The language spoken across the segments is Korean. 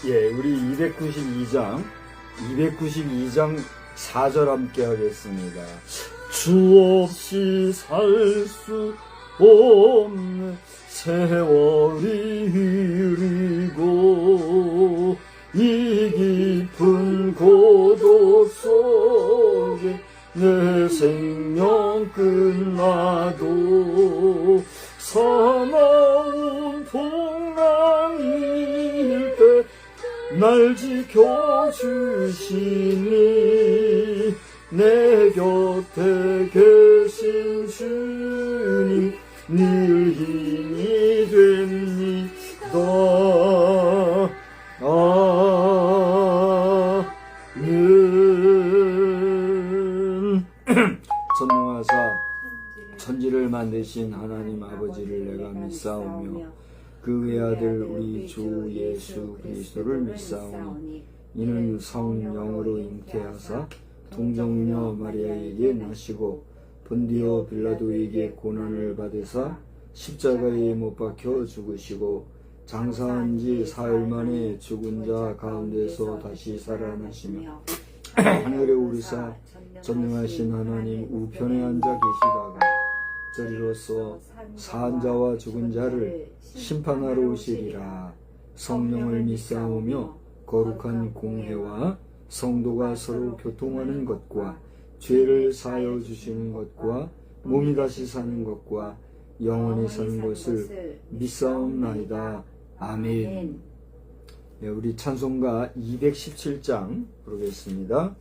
예, 우리 292장 4절 함께 하겠습니다. 주 없이 살 수 없는 세월이 흐르고 이 깊은 고독 속에 내 생명 끝나도 사나운 풍랑일 때 날 지켜주시니 내 곁에 계신 주님 늘 힘이 됩니다. 아멘. 전능하사 천지를 만드신 하나님 아버지를 내가 믿사오며 그 외아들 우리 주 예수 그리스도를 믿사오니 이는 성령으로 잉태하사 동정녀 마리아에게 나시고 본디오 빌라도에게 고난을 받으사 십자가에 못 박혀 죽으시고 장사한 지 사흘 만에 죽은 자 가운데서 다시 살아나시며 하늘에 오르사 전능하신 하나님 우편에 앉아 계시다가 저리로서 사한 자와 죽은 자를 심판하러 오시리라. 성령을 믿사오며 거룩한 공회와 성도가 서로 교통하는 것과 죄를 사하여 주시는 것과 몸이 다시 사는 것과 영원히 사는 것을 믿사옵나이다. 아멘. 네, 우리 찬송가 217장 부르겠습니다.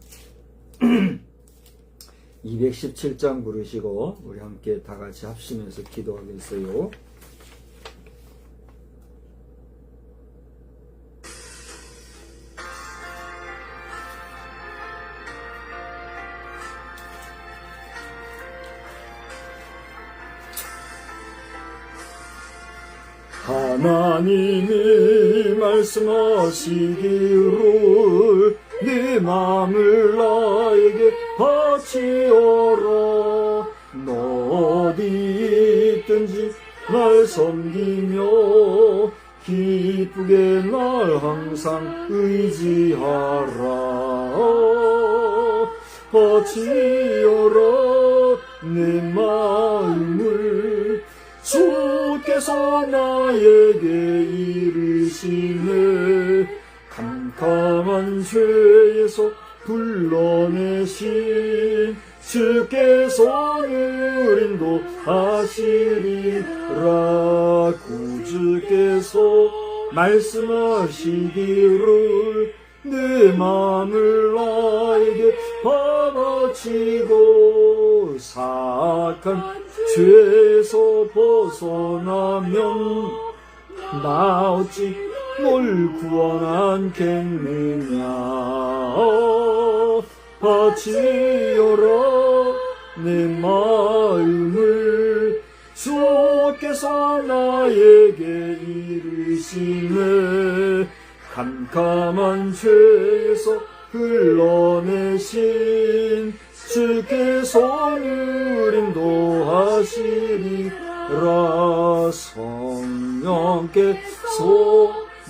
217장 부르시고 우리 함께 다 같이 합심해서 기도하겠어요. 하나님이 말씀하시기를 네 마음을 나에게 바치어라. 바치어라 내 마음을 주께서 나에게 이르시네 캄캄한 죄에서 불러내신 주께서는 인도하시리라 구주께서 말씀하시기를 내 마음을 나에게 바치고 사악한 죄에서 벗어나면 나 어찌 널 구원하겠느냐 바치어라 내 마음을 주께서 나에게 이르시네 캄캄한 죄에서 흘러내신 주께서는 인도하시리라 성령께서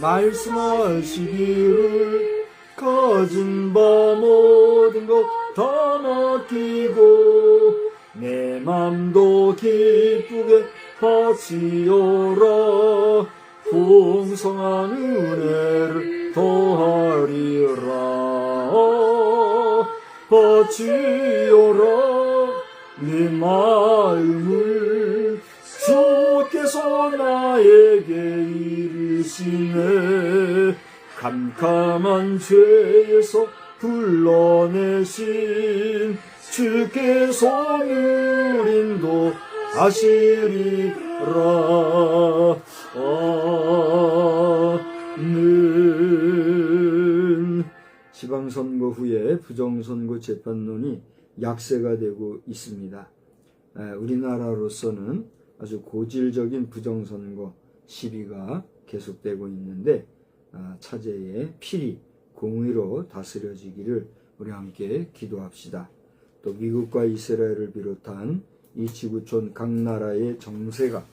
말씀하시기를 가진 바 모든 것 다 맡기고 내 맘도 기쁘게 바치어라 풍성한 은혜를 더하리라 바치어라 내 마음을 주께서 나에게 이르시네 캄캄한 죄에서 불러내신 주께서는 인도하시리라 아멘. 지방선거 후에 부정선거 재판론이 약세가 되고 있습니다. 우리나라로서는 아주 고질적인 부정선거 시비가 계속되고 있는데 차제에 필히 공의로 다스려지기를 우리 함께 기도합시다. 또 미국과 이스라엘을 비롯한 이 지구촌 각 나라의 정세가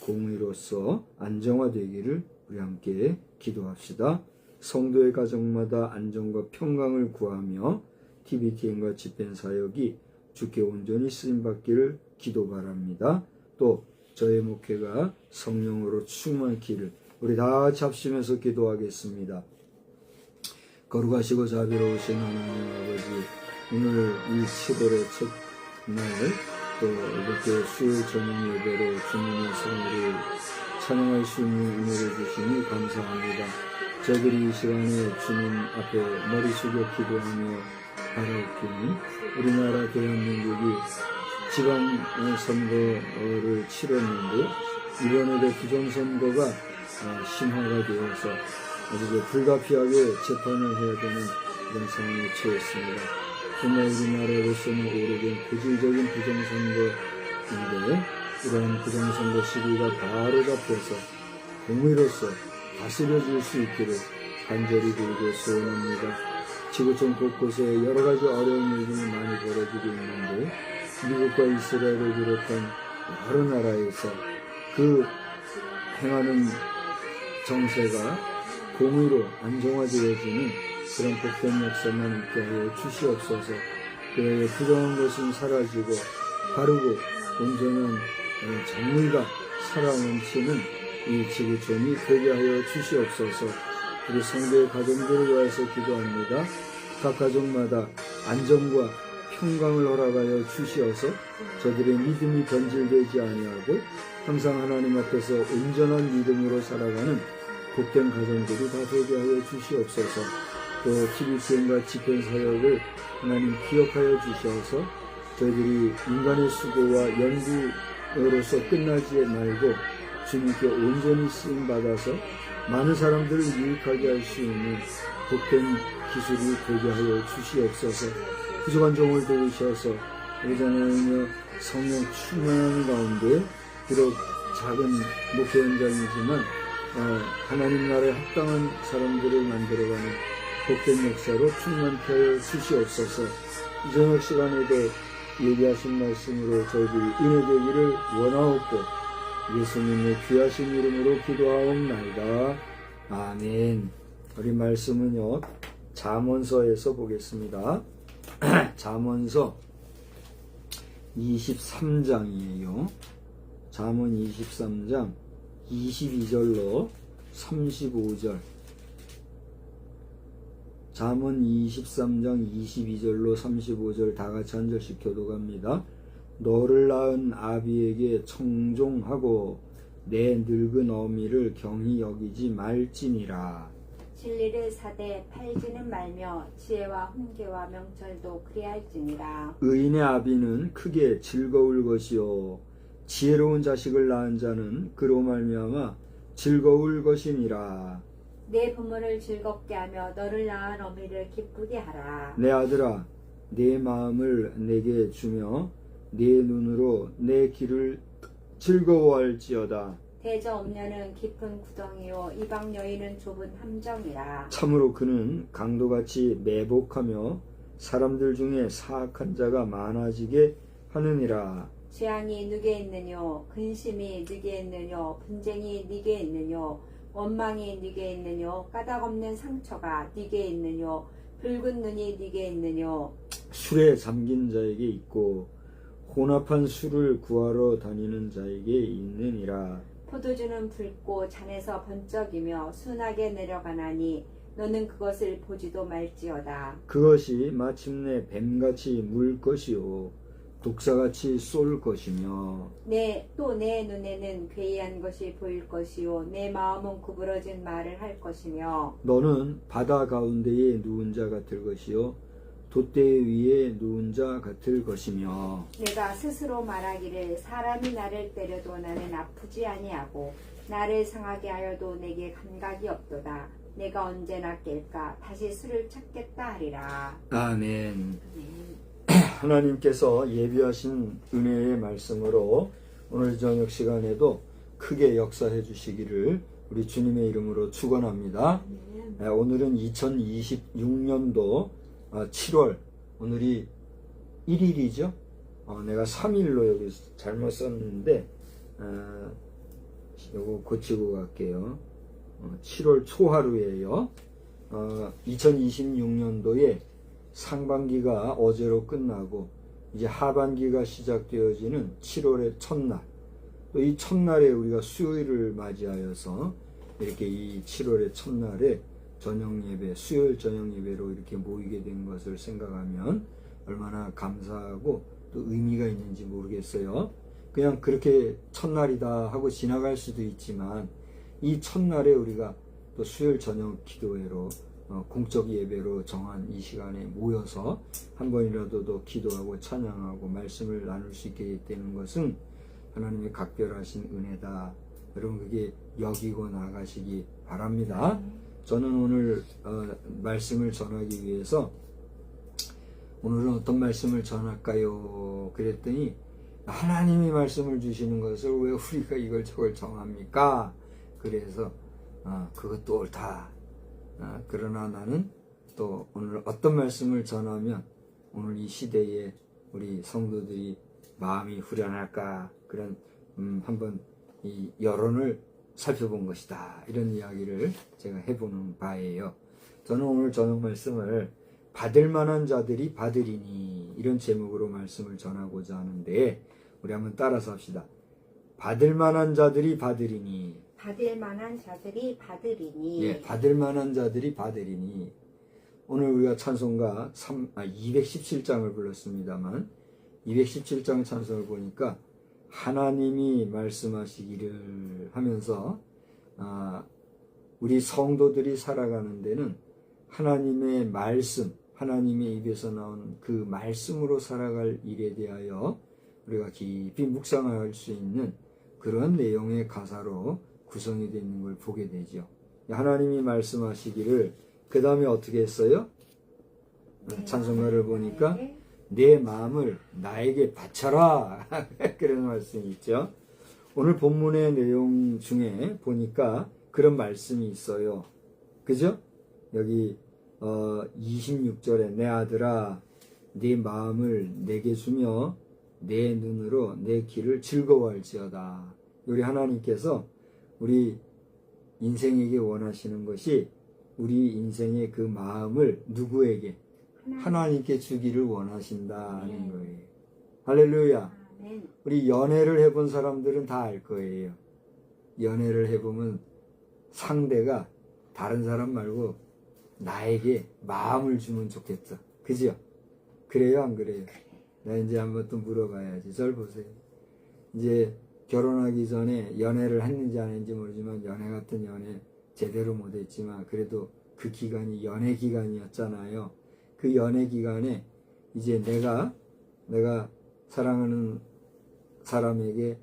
공의로서 안정화되기를 우리 함께 기도합시다. 성도의 가정마다 안정과 평강을 구하며 TBTN과 집행사역이 주께 온전히 쓰임받기를 기도 바랍니다. 또 저의 목회가 성령으로 충만기를 우리 다 같이 합심해서 기도하겠습니다. 거룩하시고 자비로우신 하나님 아버지, 오늘 이 7월의 첫날 또 이렇게 수요일 저녁 예배로 주님의 성령을 찬양할 수 있는 은혜를 주시니 감사합니다. 저희들이 이 시간에 주님 앞에 머리 숙여 기도하며 바라옵기는 우리나라 대한민국이 지방선거를 치렀는데 이번에도 부정선거가 심화가 되어서 아주 불가피하게 재판을 해야 되는 이런 상황에 처했습니다. 정말 우리나라로서는 오래된 고질적인 부정선거인데 이러한 부정선거 시비가 바로 잡혀서 공의로서 다스려질 수 있기를 간절히 빌고 소원합니다. 지구촌 곳곳에 여러 가지 어려운 일들이 많이 벌어지고 있는데 미국과 이스라엘을 비롯한 여러 나라에서 그 행하는 정세가 공의로 안정화되어지는 그런 복된 역사만 있게 하여 주시옵소서. 그래야 부정한 것은 사라지고 바르고 온전한 정의가 살아넘치는 이 지구촌이 되게 하여 주시옵소서. 우리 성도의 가정들을 위해서 기도합니다. 각 가정마다 안정과 평강을 허락하여 주시어서 저들의 믿음이 변질되지 아니하고 항상 하나님 앞에서 온전한 믿음으로 살아가는 복된 가정들이 다 되게 하여 주시옵소서. 또 TBTN과 집행사역을 하나님 기억하여 주셔서 저희들이 인간의 수고와 연구로서 끝나지 말고 주님께 온전히 쓰임받아서 많은 사람들을 유익하게 할 수 있는 복된 기술이 되게 하여 주시옵소서. 부족한 종을 도우셔서 예전에는 성령 충만한 가운데 비록 작은 목회 현장이지만 하나님 나라에 합당한 사람들을 만들어가는 복된 역사로 충만케 하여 주시옵소서. 이 저녁 시간에도 얘기하신 말씀으로 저희들이 은혜 되기를 원하옵고 예수님의 귀하신 이름으로 기도하옵나이다. 아멘. 우리 말씀은요 잠언서에서 보겠습니다. 잠언서 23장이에요. 잠언 23장 22절로 35절. 잠언 23장 22절로 35절 다 같이 한 절씩 교독합니다. 너를 낳은 아비에게 청종하고 내 늙은 어미를 경히 여기지 말지니라. 진리를 사되 팔지는 말며 지혜와 훈계와 명철도 그리할지니라. 의인의 아비는 크게 즐거울 것이요 지혜로운 자식을 낳은 자는 그로 말미암아 즐거울 것이니라. 내 부모를 즐겁게 하며 너를 낳은 어미를 기쁘게 하라. 내 아들아, 내 마음을 내게 주며 내 눈으로 내 길을 즐거워할지어다. 대저 없녀는 깊은 구덩이요 이방 여인은 좁은 함정이라. 참으로 그는 강도같이 매복하며 사람들 중에 사악한 자가 많아지게 하느니라. 재앙이 누게 있느뇨 근심이 누게 있느뇨 분쟁이 네게 있느뇨 원망이 네게 있느뇨 까닭없는 상처가 네게 있느뇨 붉은 눈이 네게 있느뇨. 술에 잠긴 자에게 있고 혼합한 술을 구하러 다니는 자에게 있느니라. 포도주는 붉고 잔에서 번쩍이며 순하게 내려가나니 너는 그것을 보지도 말지어다. 그것이 마침내 뱀같이 물 것이요 독사같이 쏠 것이며 또 내 눈에는 괴이한 것이 보일 것이요 내 마음은 구부러진 말을 할 것이며. 너는 바다 가운데에 누운 자 같을 것이요 돛대 위에 누운 자 같을 것이며. 내가 스스로 말하기를 사람이 나를 때려도 나는 아프지 아니하고 나를 상하게 하여도 내게 감각이 없도다. 내가 언제나 깰까 다시 술을 찾겠다 하리라. 아멘. 하나님께서 예비하신 은혜의 말씀으로 오늘 저녁 시간에도 크게 역사해 주시기를 우리 주님의 이름으로 축원합니다. 오늘은 2026년도 7월, 오늘이 1일이죠. 내가 3일로 여기 잘못 썼는데 이거 고치고 갈게요. 7월 초하루예요. 2026년도에 상반기가 어제로 끝나고 이제 하반기가 시작되어지는 7월의 첫날, 또 이 첫날에 우리가 수요일을 맞이하여서 이렇게 이 7월의 첫날에 저녁 예배, 수요일 저녁 예배로 이렇게 모이게 된 것을 생각하면 얼마나 감사하고 또 의미가 있는지 모르겠어요. 그냥 그렇게 첫날이다 하고 지나갈 수도 있지만 이 첫날에 우리가 또 수요일 저녁 기도회로 공적 예배로 정한 이 시간에 모여서 한 번이라도 더 기도하고 찬양하고 말씀을 나눌 수 있게 되는 것은 하나님의 각별하신 은혜다. 여러분 그게 여기고 나가시기 바랍니다. 저는 오늘 말씀을 전하기 위해서 오늘은 어떤 말씀을 전할까요? 그랬더니 하나님이 말씀을 주시는 것을 왜 우리가 이걸 저걸 정합니까? 그래서 그것도 옳다. 그러나 나는 또 오늘 어떤 말씀을 전하면 오늘 이 시대에 우리 성도들이 마음이 후련할까 그런 한번 이 여론을 살펴본 것이다. 이런 이야기를 제가 해보는 바예요. 저는 오늘 저녁 말씀을 받을 만한 자들이 받으리니 이런 제목으로 말씀을 전하고자 하는데 우리 한번 따라서 합시다. 받을 만한 자들이 받으리니. 받을 만한 자들이 받으리니. 예, 받을 만한 자들이 받으리니. 오늘 우리가 찬송가 217장을 불렀습니다만 217장 찬송을 보니까 하나님이 말씀하시기를 하면서 우리 성도들이 살아가는 데는 하나님의 말씀, 하나님의 입에서 나오는 그 말씀으로 살아갈 일에 대하여 우리가 깊이 묵상할 수 있는 그런 내용의 가사로 구성이 되어 있는 걸 보게 되죠. 하나님이 말씀하시기를 그 다음에 어떻게 했어요? 찬송가를 보니까 내 마음을 나에게 바쳐라 그런 말씀이 있죠. 오늘 본문의 내용 중에 보니까 그런 말씀이 있어요. 그죠? 여기 26절에 내 아들아 네 마음을 내게 주며 내 눈으로 내 길을 즐거워할지어다. 우리 하나님께서 우리 인생에게 원하시는 것이 우리 인생의 그 마음을 누구에게? 하나님께 주기를 원하신다 하는 아멘. 거예요. 할렐루야. 아멘. 우리 연애를 해본 사람들은 다 알 거예요. 연애를 해보면 상대가 다른 사람 말고 나에게 마음을 주면 좋겠어. 그죠? 그래요, 안 그래요? 나 이제 한번 또 물어봐야지. 절 보세요. 이제 결혼하기 전에 연애를 했는지 안 했는지 모르지만 연애 같은 연애 제대로 못했지만 그래도 그 기간이 연애 기간이었잖아요. 그 연애 기간에 이제 내가 사랑하는 사람에게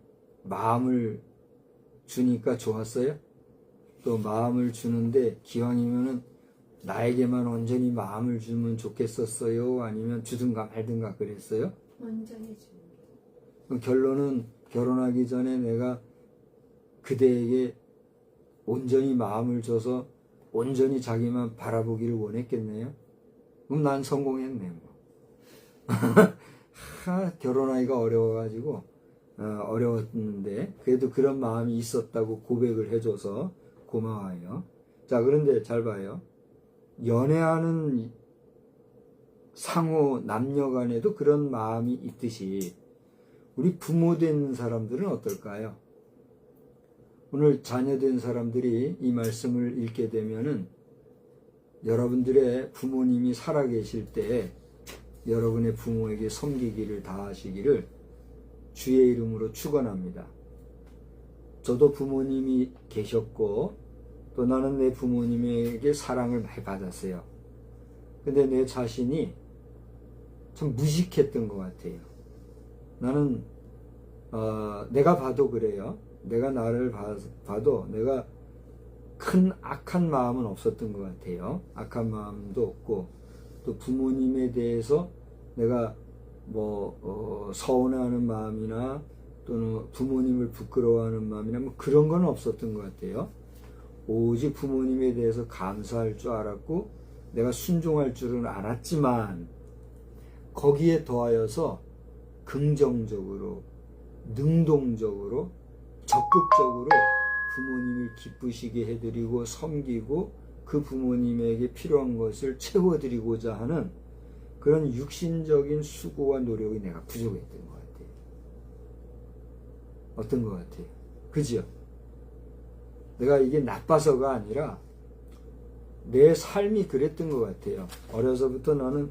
마음을 주니까 좋았어요? 또 마음을 주는데 기왕이면은 나에게만 온전히 마음을 주면 좋겠었어요? 아니면 주든가 말든가 그랬어요? 온전히 주는 그럼 결론은 결혼하기 전에 내가 그대에게 온전히 마음을 줘서 온전히 자기만 바라보기를 원했겠네요? 그럼 난 성공했네, 뭐. 결혼하기가 어려워가지고, 어려웠는데, 그래도 그런 마음이 있었다고 고백을 해줘서 고마워요. 자, 그런데 잘 봐요. 연애하는 상호 남녀 간에도 그런 마음이 있듯이, 우리 부모 된 사람들은 어떨까요? 오늘 자녀 된 사람들이 이 말씀을 읽게 되면은 여러분들의 부모님이 살아계실 때 여러분의 부모에게 섬기기를 다하시기를 주의 이름으로 축원합니다. 저도 부모님이 계셨고 또 나는 내 부모님에게 사랑을 많이 받았어요. 근데 내 자신이 참 무식했던 것 같아요. 나는 내가 봐도 그래요. 내가 나를 봐도 내가 큰 악한 마음은 없었던 것 같아요. 악한 마음도 없고 또 부모님에 대해서 내가 서운해하는 마음이나 또는 부모님을 부끄러워하는 마음이나 뭐 그런 건 없었던 것 같아요. 오직 부모님에 대해서 감사할 줄 알았고 내가 순종할 줄은 알았지만 거기에 더하여서 긍정적으로 능동적으로 적극적으로 부모님을 기쁘시게 해드리고 섬기고 그 부모님에게 필요한 것을 채워드리고자 하는 그런 육신적인 수고와 노력이 내가 부족했던 것 같아요. 어떤 것 같아요? 그죠? 내가 이게 나빠서가 아니라 내 삶이 그랬던 것 같아요. 어려서부터 나는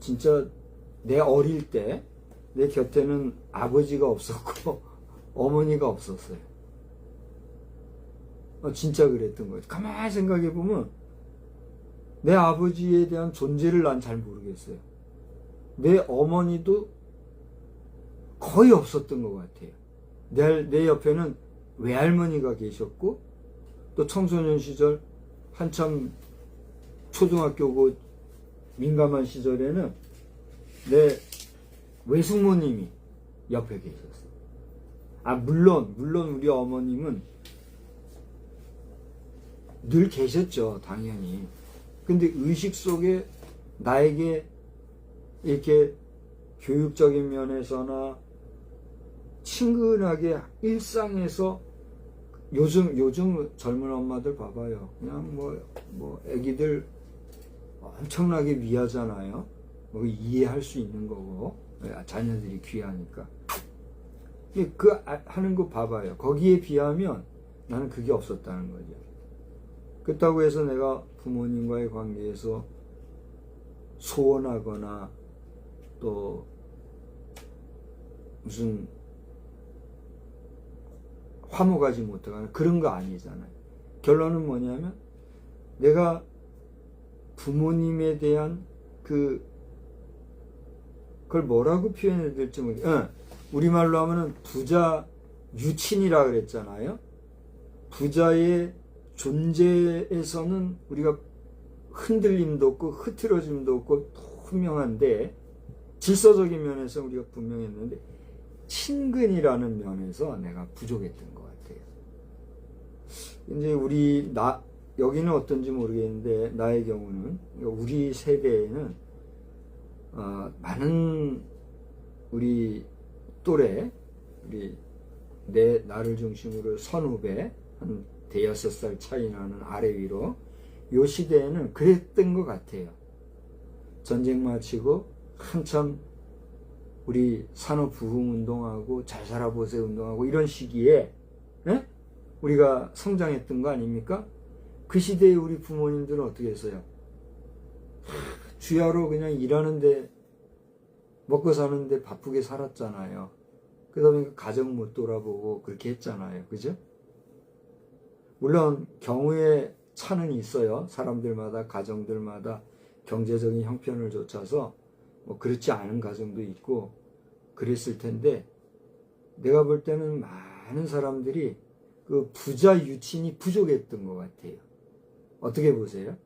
진짜 내 어릴 때 내 곁에는 아버지가 없었고 어머니가 없었어요. 진짜 그랬던 거예요. 가만히 생각해 보면 내 아버지에 대한 존재를 난 잘 모르겠어요. 내 어머니도 거의 없었던 것 같아요. 내 옆에는 외할머니가 계셨고 또 청소년 시절 한참 초등학교고 민감한 시절에는 내 외숙모님이 옆에 계셨어요. 물론 우리 어머님은 늘 계셨죠, 당연히. 근데 의식 속에 나에게 이렇게 교육적인 면에서나 친근하게 일상에서 요즘 젊은 엄마들 봐봐요. 그냥 애기들 엄청나게 위하잖아요. 이해할 수 있는 거고. 자녀들이 귀하니까. 하는 거 봐봐요. 거기에 비하면 나는 그게 없었다는 거죠. 그렇다고 해서 내가 부모님과의 관계에서 소원하거나 또 무슨 화목하지 못하거나 그런 거 아니잖아요. 결론은 뭐냐면 내가 부모님에 대한 그걸 뭐라고 표현해야 될지 모르겠어요. 우리말로 하면은 부자 유친이라 그랬잖아요. 부자의 존재에서는 우리가 흔들림도 없고 흐트러짐도 없고 분명한데 질서적인 면에서 우리가 분명했는데 친근이라는 면에서 내가 부족했던 것 같아요. 이제 여기는 어떤지 모르겠는데 나의 경우는 우리 세대에는 많은 우리 또래 나를 중심으로 선후배 한 대여섯 살 차이 나는 아래 위로 요 시대에는 그랬던 것 같아요. 전쟁 마치고 한참 우리 산업 부흥 운동하고 잘 살아보세요 운동하고 이런 시기에 예? 우리가 성장했던 거 아닙니까? 그 시대에 우리 부모님들은 어떻게 했어요? 주야로 그냥 일하는데 먹고 사는데 바쁘게 살았잖아요. 그러다 보니까 가정 못 돌아보고 그렇게 했잖아요. 그죠? 물론 경우의 차는 있어요. 사람들마다 가정들마다 경제적인 형편을 좇아서 뭐 그렇지 않은 가정도 있고 그랬을 텐데 내가 볼 때는 많은 사람들이 그 부자 유친이 부족했던 것 같아요. 어떻게 보세요?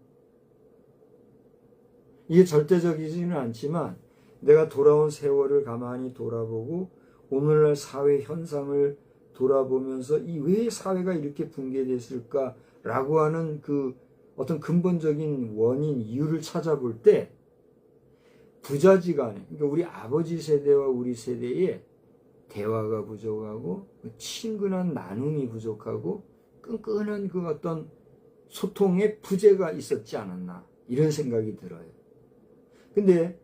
이게 절대적이지는 않지만 내가 돌아온 세월을 가만히 돌아보고 오늘날 사회 현상을 돌아보면서 이 왜 사회가 이렇게 붕괴됐을까라고 하는 그 어떤 근본적인 원인, 이유를 찾아볼 때 부자지간에 그러니까 우리 아버지 세대와 우리 세대에 대화가 부족하고 친근한 나눔이 부족하고 끈끈한 그 어떤 소통의 부재가 있었지 않았나 이런 생각이 들어요. 근데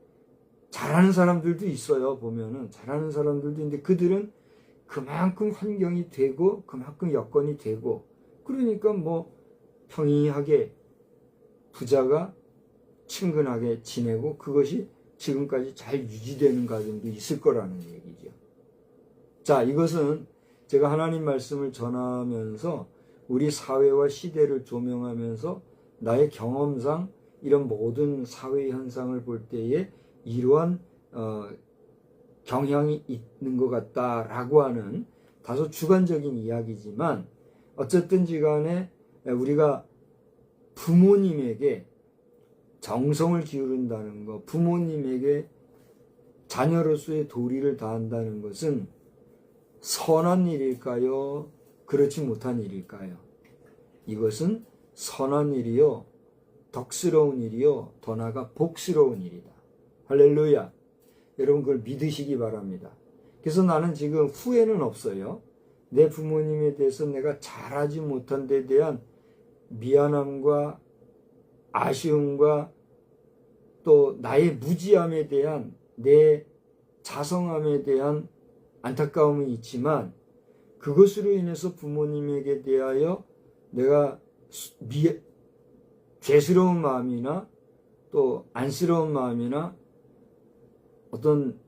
잘하는 사람들도 있어요. 보면은 잘하는 사람들도 있는데 그들은 그만큼 환경이 되고 그만큼 여건이 되고 그러니까 뭐 평이하게 부자가 친근하게 지내고 그것이 지금까지 잘 유지되는 가정도 있을 거라는 얘기죠. 자, 이것은 제가 하나님 말씀을 전하면서 우리 사회와 시대를 조명하면서 나의 경험상 이런 모든 사회 현상을 볼 때에 이러한 경향이 있는 것 같다라고 하는 다소 주관적인 이야기지만 어쨌든지 간에 우리가 부모님에게 정성을 기울인다는 것, 부모님에게 자녀로서의 도리를 다한다는 것은 선한 일일까요? 그렇지 못한 일일까요? 이것은 선한 일이요, 덕스러운 일이요, 더 나아가 복스러운 일이다. 할렐루야. 여러분 그걸 믿으시기 바랍니다. 그래서 나는 지금 후회는 없어요. 내 부모님에 대해서 내가 잘하지 못한 데 대한 미안함과 아쉬움과 또 나의 무지함에 대한 내 자성함에 대한 안타까움이 있지만 그것으로 인해서 부모님에게 대하여 내가 죄스러운 마음이나 또 안쓰러운 마음이나 어떤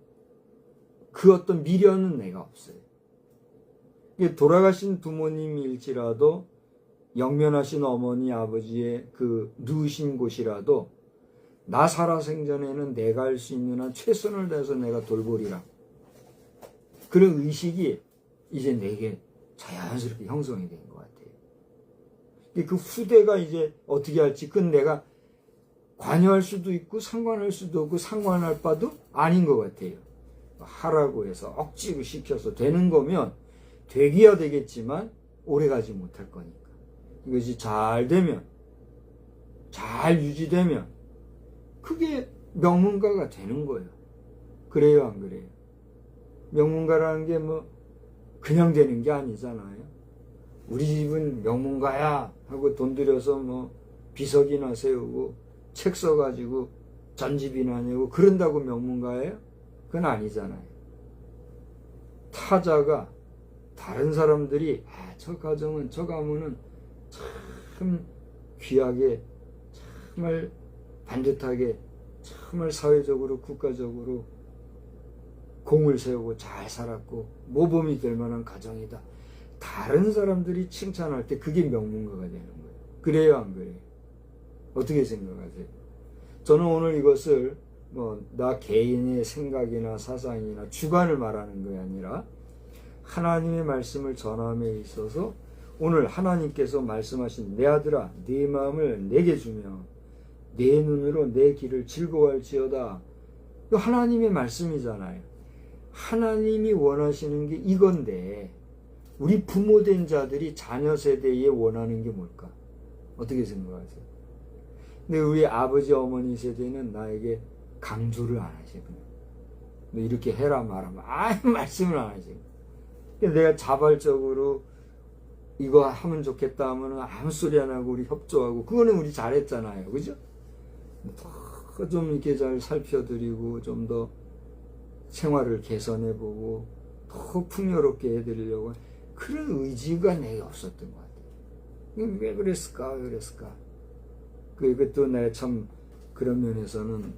미련은 내가 없어요. 돌아가신 부모님일지라도 영면하신 어머니 아버지의 그 누우신 곳이라도 나 살아생전에는 내가 할 수 있는 한 최선을 다해서 내가 돌보리라. 그런 의식이 이제 내게 자연스럽게 형성이 된 것 같아요. 그 후대가 이제 어떻게 할지 그건 내가 관여할 수도 있고 상관할 수도 없고 상관할 바도 아닌 것 같아요. 하라고 해서 억지로 시켜서 되는 거면 되기야 되겠지만 오래가지 못할 거니까. 이것이 잘 되면 잘 유지되면 그게 명문가가 되는 거예요. 그래요 안 그래요? 명문가라는 게 뭐 그냥 되는 게 아니잖아요. 우리 집은 명문가야 하고 돈 들여서 뭐 비석이나 세우고 책 써가지고 전집이나 내고 그런다고 명문가예요? 그건 아니잖아요. 타자가 다른 사람들이 저 가정은 저 가문은 참 귀하게 정말 반듯하게 정말 사회적으로 국가적으로 공을 세우고 잘 살았고 모범이 될 만한 가정이다. 다른 사람들이 칭찬할 때 그게 명문가가 되는 거예요. 그래요 안 그래요? 어떻게 생각하세요? 저는 오늘 이것을 나 개인의 생각이나 사상이나 주관을 말하는 게 아니라 하나님의 말씀을 전함에 있어서 오늘 하나님께서 말씀하신 내 아들아 네 마음을 내게 주며 내 눈으로 내 길을 즐거워할지어다. 이거 하나님의 말씀이잖아요. 하나님이 원하시는 게 이건데 우리 부모된 자들이 자녀 세대에 원하는 게 뭘까? 어떻게 생각하세요? 근데 우리 아버지 어머니 세대는 나에게 강조를 안 하시거든요. 너 이렇게 해라 말하면 아무 말씀을 안 하시고 내가 자발적으로 이거 하면 좋겠다 하면 아무 소리 안 하고 우리 협조하고 그거는 우리 잘했잖아요. 그죠? 더 좀 이렇게 잘 살펴드리고 좀 더 생활을 개선해보고 더 풍요롭게 해드리려고 그런 의지가 내게 없었던 것 같아요. 왜 그랬을까? 왜 그랬을까? 그것도 내가 참 그런 면에서는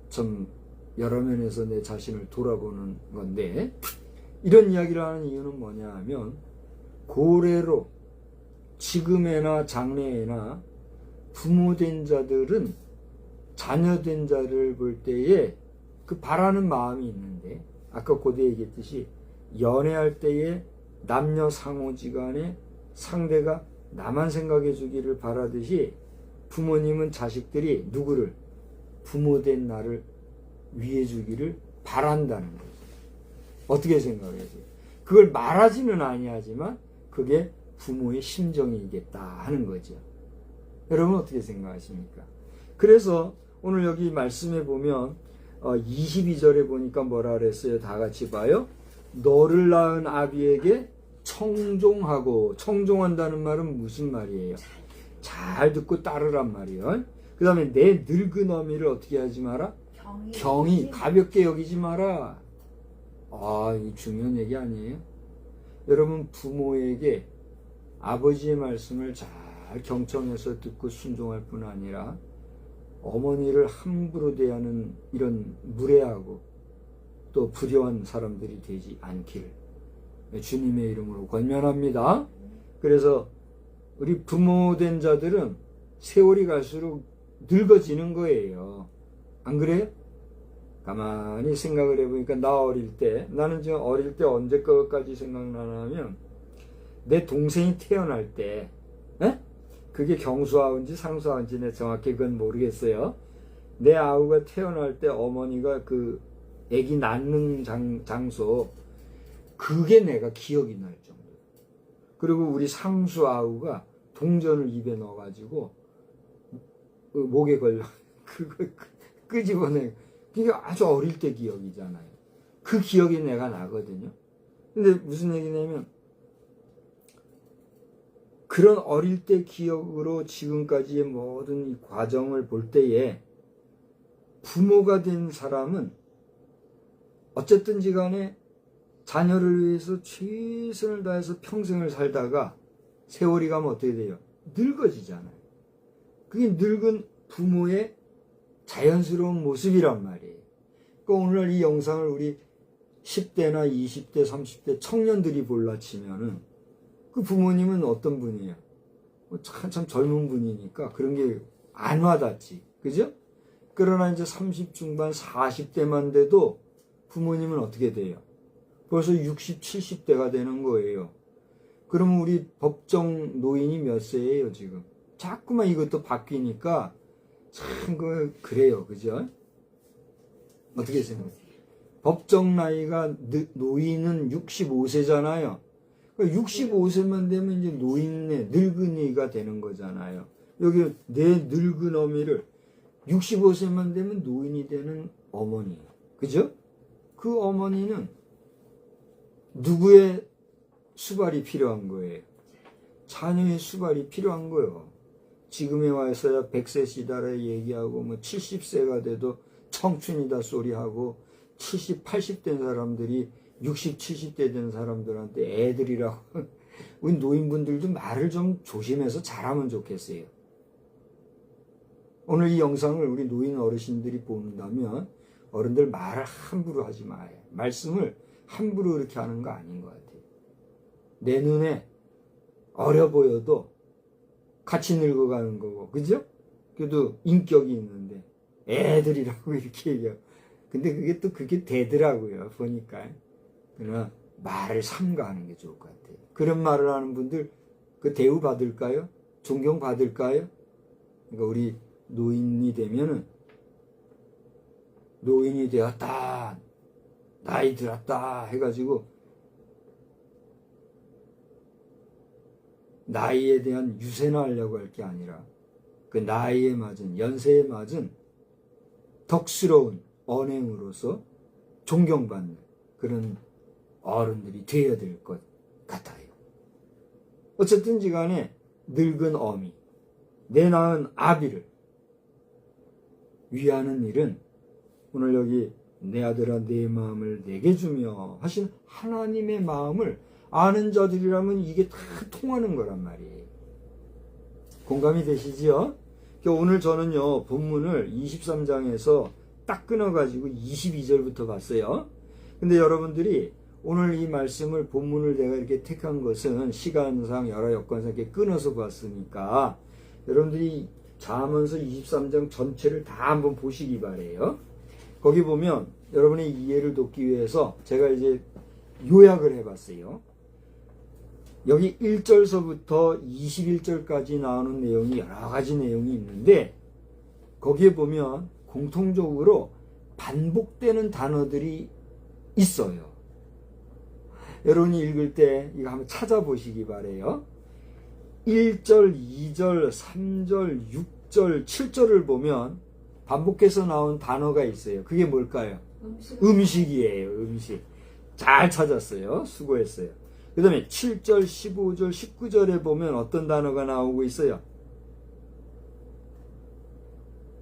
참 여러 면에서 내 자신을 돌아보는 건데, 이런 이야기를 하는 이유는 뭐냐 하면, 고래로 지금에나 장래에나 부모된 자들은 자녀된 자를 볼 때에 그 바라는 마음이 있는데, 아까 고대 얘기했듯이 연애할 때에 남녀 상호지간에 상대가 나만 생각해 주기를 바라듯이 부모님은 자식들이 누구를, 부모된 나를 위해 주기를 바란다는 거죠. 어떻게 생각하세요? 그걸 말하지는 아니하지만 그게 부모의 심정이겠다 하는 거죠. 여러분 어떻게 생각하십니까? 그래서 오늘 여기 말씀에 보면 22절에 보니까 뭐라 그랬어요? 다 같이 봐요. 너를 낳은 아비에게 청종하고, 청종한다는 말은 무슨 말이에요? 잘 듣고 따르란 말이에요. 그 다음에 내 늙은 어미를 어떻게 하지 마라? 경히 가볍게 여기지 마라. 이 중요한 얘기 아니에요? 여러분, 부모에게 아버지의 말씀을 잘 경청해서 듣고 순종할 뿐 아니라 어머니를 함부로 대하는 이런 무례하고 또 불효한 사람들이 되지 않기를 주님의 이름으로 권면합니다. 그래서 우리 부모된 자들은 세월이 갈수록 늙어지는 거예요. 안 그래요? 가만히 생각을 해보니까 나 어릴 때, 나는 지금 어릴 때 언제 것까지 생각나냐면 내 동생이 태어날 때, 그게 경수아우인지 상수아우인지 내 정확히 그건 모르겠어요. 내 아우가 태어날 때 어머니가 그 아기 낳는 장소, 그게 내가 기억이 날 정도. 그리고 우리 상수아우가 동전을 입에 넣어가지고 목에 걸려 그거 끄집어내. 그게 아주 어릴 때 기억이잖아요. 그 기억이 내가 나거든요. 근데 무슨 얘기냐면 그런 어릴 때 기억으로 지금까지의 모든 이 과정을 볼 때에 부모가 된 사람은 어쨌든지 간에 자녀를 위해서 최선을 다해서 평생을 살다가 세월이 가면 어떻게 돼요? 늙어지잖아요. 그게 늙은 부모의 자연스러운 모습이란 말이에요. 그러니까 오늘 이 영상을 우리 10대나 20대, 30대 청년들이 볼라 치면은 그 부모님은 어떤 분이에요? 참 젊은 분이니까 그런 게 안 와닿지. 그죠? 그러나 이제 30 중반, 40대만 돼도 부모님은 어떻게 돼요? 벌써 60, 70대가 되는 거예요. 그러면 우리 법정 노인이 몇 세예요, 지금? 자꾸만 이것도 바뀌니까 참 그래요. 그죠? 어떻게 생각해요? 법정 나이가 노인은 65세잖아요. 65세만 되면 이제 노인네, 늙은이가 되는 거잖아요. 여기 내 늙은 어미를 65세만 되면 노인이 되는 어머니. 그죠? 그 어머니는 누구의 수발이 필요한 거예요? 자녀의 수발이 필요한 거예요. 지금에 와서야 100세 시달에 얘기하고 70세가 돼도 청춘이다 소리하고 70, 80 된 사람들이 60, 70대 된 사람들한테 애들이라고. 우리 노인분들도 말을 좀 조심해서 잘하면 좋겠어요. 오늘 이 영상을 우리 노인 어르신들이 본다면 어른들 말을 함부로 하지 마요. 말씀을 함부로 이렇게 하는 거 아닌 것 같아요. 내 눈에 어려 보여도 같이 늙어가는 거고, 그죠? 그래도 인격이 있는데 애들이라고 이렇게 얘기하고. 근데 그게 또 그게 되더라고요, 보니까. 그러나 말을 삼가하는 게 좋을 것 같아요. 그런 말을 하는 분들 그 대우 받을까요? 존경 받을까요? 그러니까 우리 노인이 되면은 노인이 되었다, 나이 들었다 해가지고 나이에 대한 유세나 하려고 할 게 아니라 그 나이에 맞은, 연세에 맞은 덕스러운 언행으로서 존경받는 그런 어른들이 되어야 될 것 같아요. 어쨌든지 간에 늙은 어미, 내 낳은 아비를 위하는 일은 오늘 여기 내 아들아 내 마음을 내게 주며 하신 하나님의 마음을 아는 자들이라면 이게 다 통하는 거란 말이에요. 공감이 되시지요? 오늘 저는요 본문을 23장에서 딱 끊어가지고 22절부터 봤어요. 근데 여러분들이 오늘 이 말씀을 본문을 내가 이렇게 택한 것은 시간상 여러 여건상 이렇게 끊어서 봤으니까 여러분들이 잠언서 23장 전체를 다 한번 보시기 바래요. 거기 보면 여러분의 이해를 돕기 위해서 제가 이제 요약을 해봤어요. 여기 1절서부터 21절까지 나오는 내용이 여러 가지 내용이 있는데 거기에 보면 공통적으로 반복되는 단어들이 있어요. 여러분이 읽을 때 이거 한번 찾아보시기 바래요. 1절, 2절, 3절, 6절, 7절을 보면 반복해서 나온 단어가 있어요. 그게 뭘까요? 음식이에요. 음식. 잘 찾았어요. 수고했어요. 그 다음에 7절, 15절, 19절에 보면 어떤 단어가 나오고 있어요?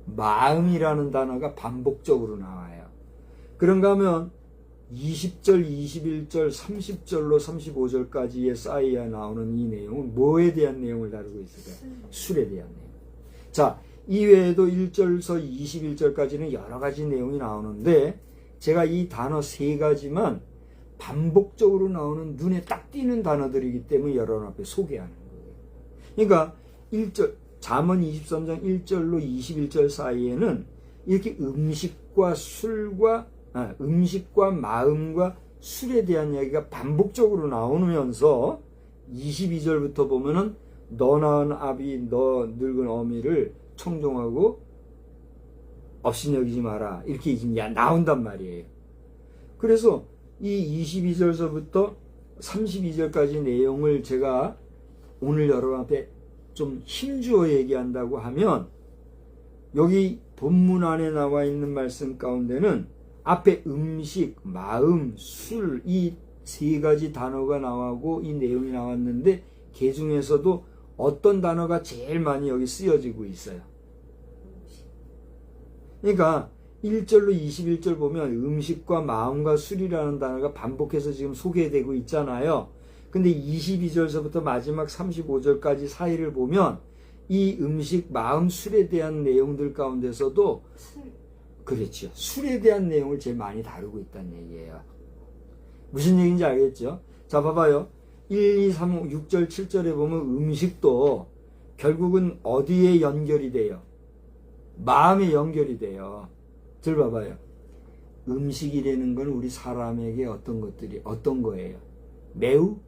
마음이라는 단어가 반복적으로 나와요. 그런가 하면 20절, 21절, 30절로 35절까지의 사이에 나오는 이 내용은 뭐에 대한 내용을 다루고 있을까요? 술에 대한 내용. 자, 이외에도 1절서 21절까지는 여러 가지 내용이 나오는데 제가 이 단어 세 가지만 반복적으로 나오는 눈에 딱 띄는 단어들이기 때문에 여러분 앞에 소개하는 거예요. 그러니까 1절, 잠언 23장 1절로 21절 사이에는 이렇게 음식과 마음과 술에 대한 이야기가 반복적으로 나오면서 22절부터 보면은 너 낳은 아비 너 늙은 어미를 청종하고 업신여기지 마라 이렇게 지금 나온단 말이에요. 그래서 이 22절서부터 32절까지 내용을 제가 오늘 여러분 앞에 좀 힘주어 얘기한다고 하면 여기 본문 안에 나와 있는 말씀 가운데는 앞에 음식, 마음, 술 이 세 가지 단어가 나오고 이 내용이 나왔는데 그 중에서도 어떤 단어가 제일 많이 여기 쓰여지고 있어요. 그러니까 1절로 21절 보면 음식과 마음과 술이라는 단어가 반복해서 지금 소개되고 있잖아요. 근데 22절서부터 마지막 35절까지 사이를 보면 이 음식, 마음, 술에 대한 내용들 가운데서도 그렇죠. 술에 대한 내용을 제일 많이 다루고 있다는 얘기예요. 무슨 얘기인지 알겠죠? 자, 봐봐요. 1, 2, 3, 6절, 7절에 보면 음식도 결국은 어디에 연결이 돼요? 마음에 연결이 돼요. 들어봐봐요. 음식이라는 건 우리 사람에게 어떤 거예요? 매우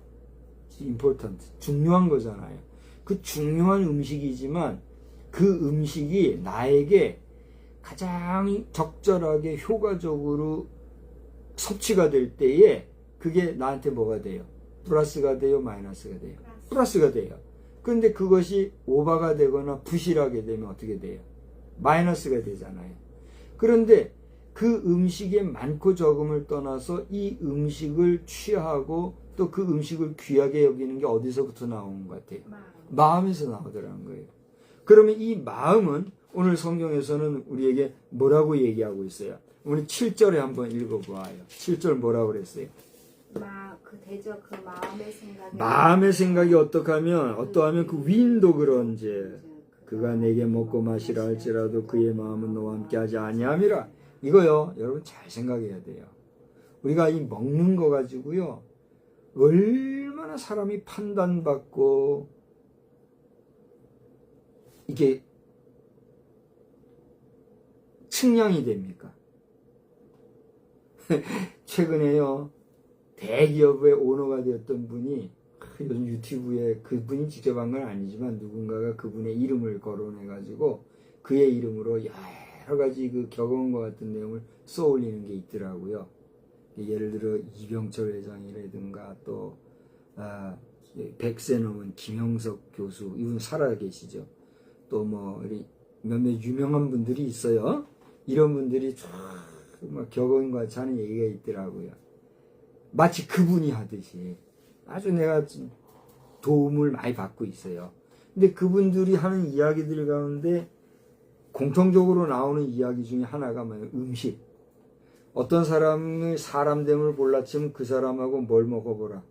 important, 중요한 거잖아요. 그 중요한 음식이지만 그 음식이 나에게 가장 적절하게 효과적으로 섭취가 될 때에 그게 나한테 뭐가 돼요? 플러스가 돼요? 마이너스가 돼요? 플러스가 돼요. 그런데 그것이 오버가 되거나 부실하게 되면 어떻게 돼요? 마이너스가 되잖아요. 그런데 그 음식의 많고 적음을 떠나서 이 음식을 취하고 또 그 음식을 귀하게 여기는 게 어디서부터 나오는 것 같아요? 마음에서 나오더라는 거예요. 그러면 이 마음은 오늘 성경에서는 우리에게 뭐라고 얘기하고 있어요? 우리 7절에 한번 읽어보아요. 7절 뭐라고 그랬어요? 마음의 생각이 어떠하면 그 위인도 그런지 그가 내게 먹고 마시라 할지라도 그의 마음은 너와 함께 하지 아니함이라. 이거요 여러분 잘 생각해야 돼요. 우리가 이 먹는 거 가지고요 얼마나 사람이 판단받고 이게 측량이 됩니까? 최근에요 대기업의 오너가 되었던 분이 요즘 유튜브에 그분이 직접 한 건 아니지만 누군가가 그분의 이름을 거론해가지고 그의 이름으로 여러 가지 그 격언과 같은 내용을 써올리는 게 있더라고요. 예를 들어 이병철 회장이라든가 또 100세 넘은 김형석 교수 이분 살아계시죠. 또 뭐 몇몇 유명한 분들이 있어요. 이런 분들이 막 격언과 같이 하는 얘기가 있더라고요. 마치 그분이 하듯이 아주 내가 도움을 많이 받고 있어요. 근데 그분들이 하는 이야기들 가운데 공통적으로 나오는 이야기 중에 하나가 뭐예요? 음식. 어떤 사람이 사람됨을 몰라치면 그 사람하고 뭘 먹어보라.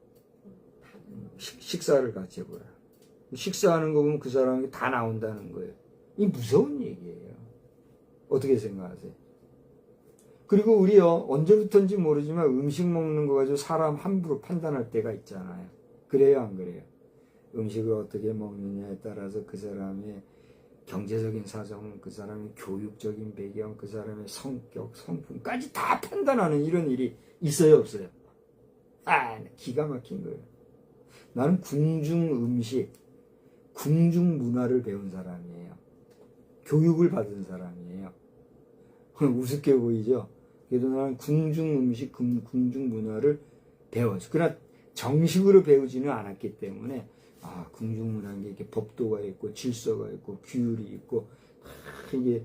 식사를 같이 해보라. 식사하는 거 보면 그 사람이 다 나온다는 거예요. 이 무서운 얘기예요. 어떻게 생각하세요? 그리고 우리요, 언제부터인지 모르지만 음식 먹는 거 가지고 사람 함부로 판단할 때가 있잖아요. 그래요, 안 그래요? 음식을 어떻게 먹느냐에 따라서 그 사람의 경제적인 사정, 그 사람의 교육적인 배경, 그 사람의 성격, 성품까지 다 판단하는 이런 일이 있어요, 없어요? 기가 막힌 거예요. 나는 궁중 음식, 궁중 문화를 배운 사람이에요. 교육을 받은 사람이에요. 우습게 보이죠? 그래도 나는 궁중 음식, 궁중 문화를 배웠어. 그러나 정식으로 배우지는 않았기 때문에 궁중 문화인 게 이렇게 법도가 있고 질서가 있고 규율이 있고 이게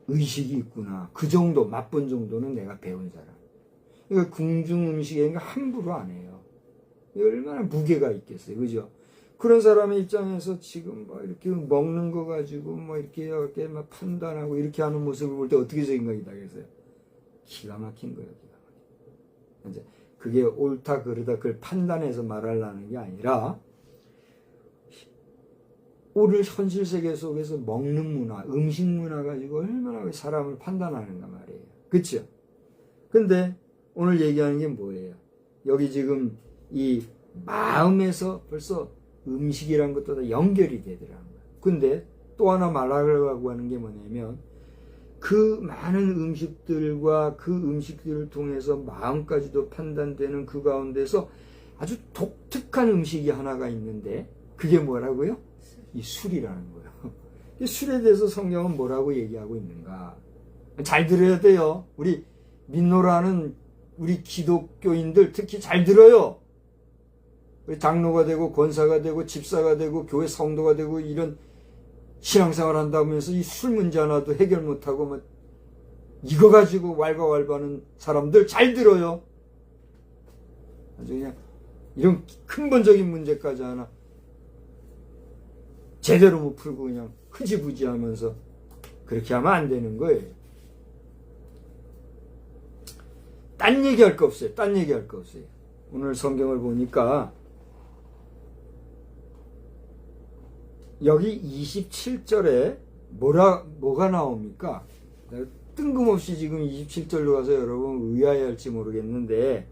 의식이 있구나. 그 정도 맛본 정도는 내가 배운 사람. 그러니까 궁중 음식에 함부로 안 해요. 얼마나 무게가 있겠어요, 그죠? 그런 사람의 입장에서 지금 뭐 이렇게 먹는 거 가지고 뭐 이렇게 막 판단하고 이렇게 하는 모습을 볼 때 어떻게 생각이 나겠어요? 기가 막힌 거예요, 기가 막힌. 이제 그게 옳다 그르다 그걸 판단해서 말하려는 게 아니라 오늘 현실 세계 속에서 먹는 문화, 음식 문화 가지고 얼마나 사람을 판단하는가 말이에요. 그렇죠? 근데 오늘 얘기하는 게 뭐예요? 여기 지금 이 마음에서 벌써 음식이란 것도 다 연결이 되더라고요. 근데 또 하나 말하려고 하는 게 뭐냐면 그 많은 음식들과 그 음식들을 통해서 마음까지도 판단되는 그 가운데서 아주 독특한 음식이 하나가 있는데 그게 뭐라고요? 이 술이라는 거예요. 이 술에 대해서 성경은 뭐라고 얘기하고 있는가? 잘 들어야 돼요. 우리 민노라는 우리 기독교인들 특히 잘 들어요. 우리 장로가 되고 권사가 되고 집사가 되고 교회 성도가 되고 이런 신앙생활 한다면서 이 술 문제 하나도 해결 못하고 뭐 이거 가지고 왈가왈부하는 사람들 잘 들어요. 아주 그냥 이런 근본적인 문제까지 하나 제대로 못 풀고 그냥 흐지부지 하면서 그렇게 하면 안 되는 거예요. 딴 얘기할 거 없어요. 딴 얘기할 거 없어요. 오늘 성경을 보니까 여기 27절에 뭐가 나옵니까? 뜬금없이 지금 27절로 가서 여러분 의아해할지 모르겠는데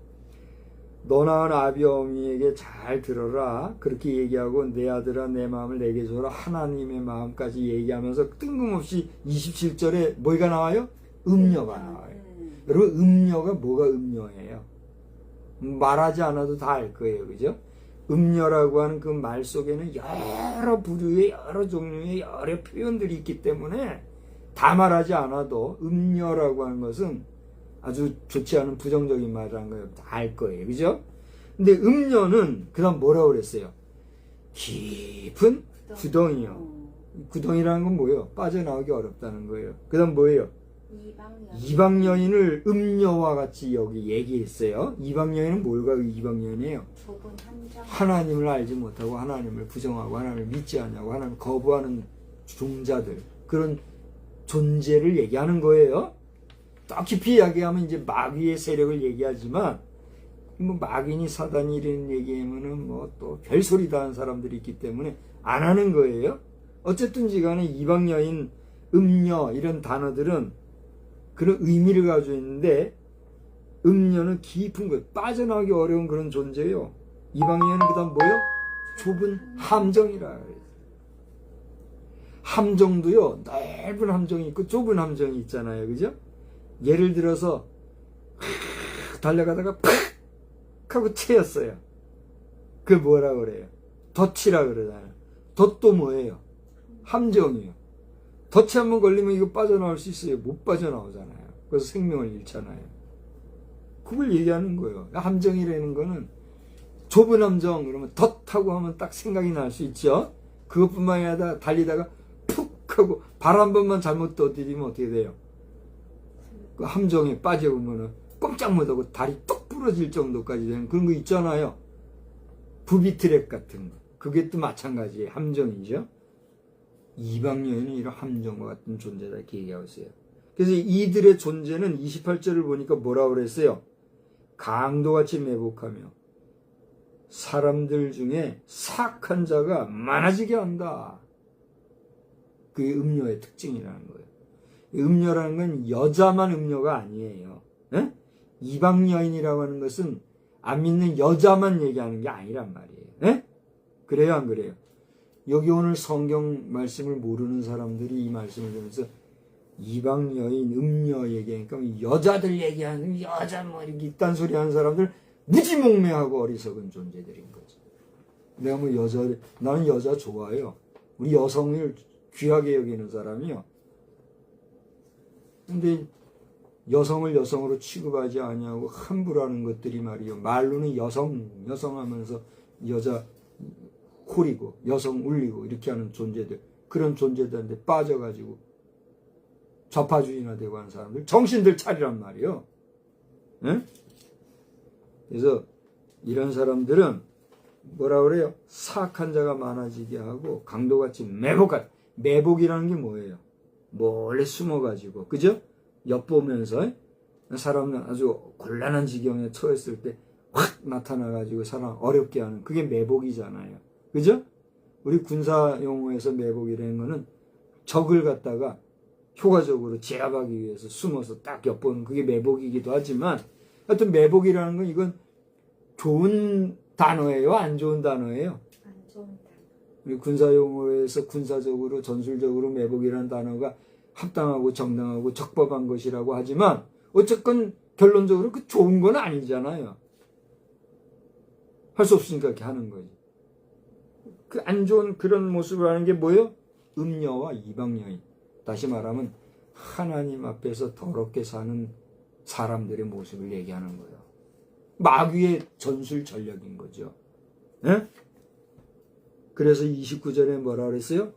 너 낳은 아비 어미에게 잘 들어라 그렇게 얘기하고 내 아들아 내 마음을 내게 줘라 하나님의 마음까지 얘기하면서 뜬금없이 27절에 뭐가 나와요? 음녀가 나와요. 여러분 음녀가 뭐가 음녀예요? 말하지 않아도 다 알 거예요. 그죠? 음녀라고 하는 그 말 속에는 여러 부류의 여러 종류의 여러 표현들이 있기 때문에 다 말하지 않아도 음녀라고 하는 것은 아주 좋지 않은 부정적인 말이라는 걸 다 알 거예요. 그죠? 근데 음녀는 그 다음 뭐라고 그랬어요? 깊은 구덩이요. 구덩이라는 건 뭐예요? 빠져나오기 어렵다는 거예요. 그 다음 뭐예요? 이방 여인을 음녀와 같이 여기 얘기했어요. 이방 여인은 뭘까? 이방 여인이에요. 하나님을 알지 못하고 하나님을 부정하고 하나님을 믿지 않냐고 하나님을 거부하는 종자들 그런 존재를 얘기하는 거예요. 더 깊이 이야기하면 이제 마귀의 세력을 얘기하지만 뭐 마귀니 사단이 이런 얘기하면은 뭐 또 별소리 다 하는 사람들이 있기 때문에 안 하는 거예요. 어쨌든지 간에 이방 여인, 음녀 이런 단어들은 그런 의미를 가지고 있는데 음녀는 깊은 것, 빠져나가기 어려운 그런 존재예요. 이방 여인은 그 다음 뭐요? 좁은 함정이라 그래요. 함정도요, 넓은 함정이 있고 좁은 함정이 있잖아요. 그죠? 예를 들어서 달려가다가 팍 하고 채였어요. 그게 뭐라 그래요? 덫이라 그러잖아요. 덫도 뭐예요? 함정이에요. 덫에 한번 걸리면 이거 빠져나올 수 있어요? 못 빠져나오잖아요. 그래서 생명을 잃잖아요. 그걸 얘기하는 거예요. 함정이라는 거는 좁은 함정 그러면 덫하고 하면 딱 생각이 날 수 있죠. 그것뿐만이 아니라 달리다가 푹 하고 발 한 번만 잘못 떠들이면 어떻게 돼요? 그 함정에 빠져보면은 꼼짝 못하고 다리 뚝 부러질 정도까지 되는 그런 거 있잖아요. 부비트랙 같은 거. 그게 또 마찬가지예요. 함정이죠. 이방 여인은 이런 함정과 같은 존재다 이렇게 얘기하고 있어요. 그래서 이들의 존재는 28절을 보니까 뭐라고 그랬어요? 강도같이 매복하며 사람들 중에 사악한 자가 많아지게 한다. 그게 음녀의 특징이라는 거예요. 음녀라는 건 여자만 음녀가 아니에요. 에? 이방 여인이라고 하는 것은 안 믿는 여자만 얘기하는 게 아니란 말이에요. 에? 그래요, 안 그래요? 여기 오늘 성경 말씀을 모르는 사람들이 이 말씀을 들으면서 이방 여인, 음녀 얘기하니까 여자들 얘기하는 여자 뭐 이렇게 이딴 소리 하는 사람들 무지몽매하고 어리석은 존재들인 거죠. 내가 뭐 나는 여자 좋아해요. 우리 여성을 귀하게 여기는 사람이요. 근데 여성을 여성으로 취급하지 아니하고 함부로 하는 것들이 말이요. 말로는 여성 하면서 여자 홀이고 여성 울리고 이렇게 하는 존재들, 그런 존재들한테 빠져가지고 좌파주의나 되고 하는 사람들 정신들 차리란 말이요. 네? 그래서 이런 사람들은 뭐라 그래요? 사악한 자가 많아지게 하고 강도같이 매복이라는 게 뭐예요? 몰래 숨어가지고, 그죠? 엿보면서 사람은 아주 곤란한 지경에 처했을 때 확 나타나가지고 사람 어렵게 하는, 그게 매복이잖아요. 그죠? 우리 군사 용어에서 매복이라는 거는 적을 갖다가 효과적으로 제압하기 위해서 숨어서 딱 엿보는, 그게 매복이기도 하지만, 하여튼 매복이라는 건 이건 좋은 단어예요? 안 좋은 단어예요? 안 좋은 단어. 우리 군사 용어에서 군사적으로 전술적으로 매복이라는 단어가 합당하고 정당하고 적법한 것이라고 하지만 어쨌건 결론적으로 그 좋은 건 아니잖아요. 할 수 없으니까 이렇게 하는 거지. 그 안 좋은 그런 모습을 하는 게 뭐예요? 음녀와 이방 여인. 다시 말하면 하나님 앞에서 더럽게 사는 사람들의 모습을 얘기하는 거예요. 마귀의 전술 전략인 거죠. 네? 그래서 29절에 뭐라 그랬어요?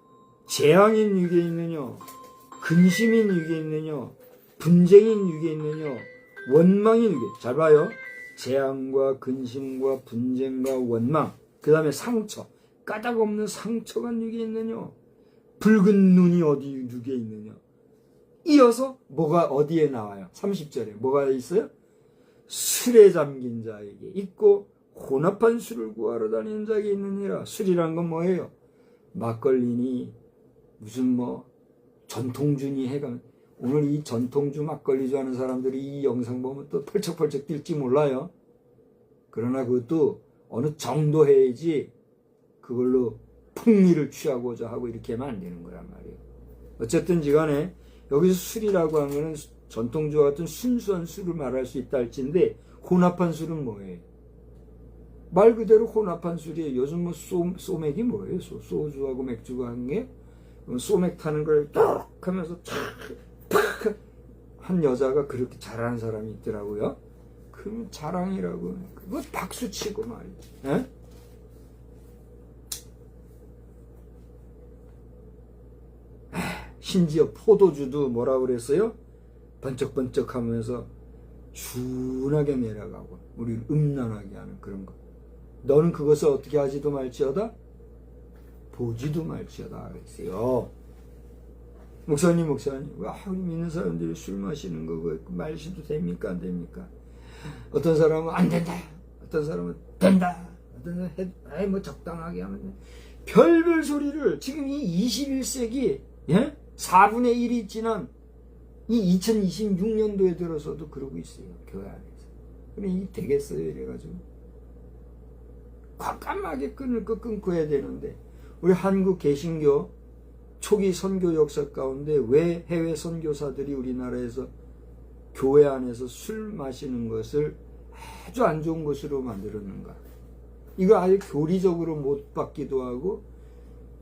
재앙인 육에 있느냐, 근심인 육에 있느냐, 분쟁인 육에 있느냐, 원망인 육에. 잘 봐요. 재앙과 근심과 분쟁과 원망, 그 다음에 상처, 까닭 없는 상처가 육에 있느냐, 붉은 눈이 어디 육에 있느냐. 이어서 뭐가 어디에 나와요? 30절에 뭐가 있어요? 술에 잠긴 자에게 있고 혼합한 술을 구하러 다니는 자에게 있느니라. 술이란 건 뭐예요? 막걸리니 무슨 뭐 전통주니 해가. 오늘 이 전통주 막걸리주 하는 사람들이 이 영상 보면 또 펄쩍펄쩍 뛸지 몰라요. 그러나 그것도 어느 정도 해야지 그걸로 풍미를 취하고자 하고 이렇게 하면 안 되는 거란 말이에요. 어쨌든지 간에 여기서 술이라고 하는 거는 전통주와 같은 순수한 술을 말할 수 있다 할지인데, 혼합한 술은 뭐예요? 말 그대로 혼합한 술이에요. 요즘 뭐 소맥이 뭐예요? 소주하고 맥주가 한 게 소맥 타는 걸 딱 하면서 탁 한 여자가 그렇게 잘하는 사람이 있더라고요. 그럼 자랑이라고 그거 박수 치고 말이지. 에? 심지어 포도주도 뭐라고 그랬어요? 번쩍번쩍 하면서 준하게 내려가고 우리를 음란하게 하는 그런 거. 너는 그것을 어떻게 하지도 말지어다 보지도 말지어다 그랬어요. 목사님 와, 우리 믿는 사람들이 술 마시는 거 마셔도 됩니까 안 됩니까? 어떤 사람은 안 된다, 어떤 사람은 된다, 어떤 사람은 뭐 적당하게 하면 돼. 별별 소리를 지금 이 21세기 4분의 1이 지난 이 2026년도에 들어서도 그러고 있어요. 교회 안에서. 그럼 이 되겠어요? 이래가지고 과감하게 끊을 거 끊고 해야 되는데, 우리 한국 개신교 초기 선교 역사 가운데 왜 해외 선교사들이 우리나라에서 교회 안에서 술 마시는 것을 아주 안 좋은 것으로 만들었는가? 이거 아예 교리적으로 못 받기도 하고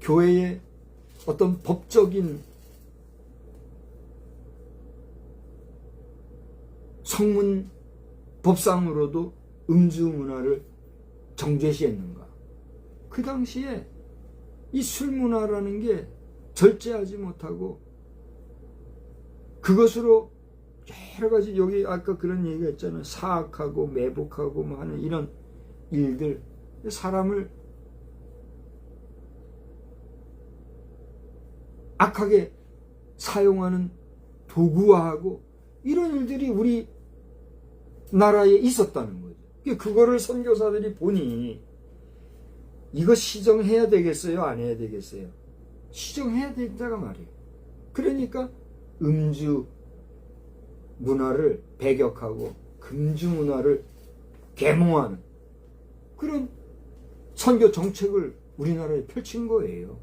교회의 어떤 법적인 성문 법상으로도 음주 문화를 정죄시했는가? 그 당시에 이 술 문화라는 게 절제하지 못하고 그것으로 여러 가지, 여기 아까 그런 얘기가 있잖아요. 사악하고 매복하고 뭐 하는 이런 일들, 사람을 악하게 사용하는 도구화하고 이런 일들이 우리 나라에 있었다는 거죠. 그거를 선교사들이 보니 이거 시정해야 되겠어요? 안 해야 되겠어요? 시정해야 된다가 말이에요. 그러니까 음주 문화를 배격하고 금주 문화를 계몽하는 그런 선교 정책을 우리나라에 펼친 거예요.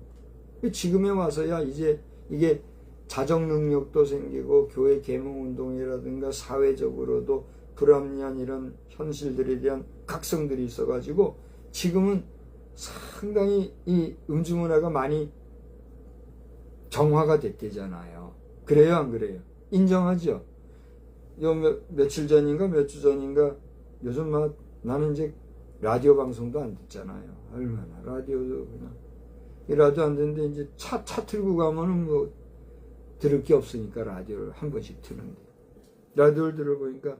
지금에 와서야 이제 이게 자정 능력도 생기고 교회 계몽운동이라든가 사회적으로도 불합리한 이런 현실들에 대한 각성들이 있어가지고 지금은 상당히 이 음주 문화가 많이 정화가 됐대잖아요. 그래요, 안 그래요? 인정하죠? 며칠 전인가 몇 주 전인가 요즘 막 나는 이제 라디오 방송도 안 듣잖아요. 얼마나 라디오도 그냥 이 라디오 안 듣는데 이제 차 틀고 가면은 뭐 들을 게 없으니까 라디오를 한 번씩 트는데 라디오를 들어보니까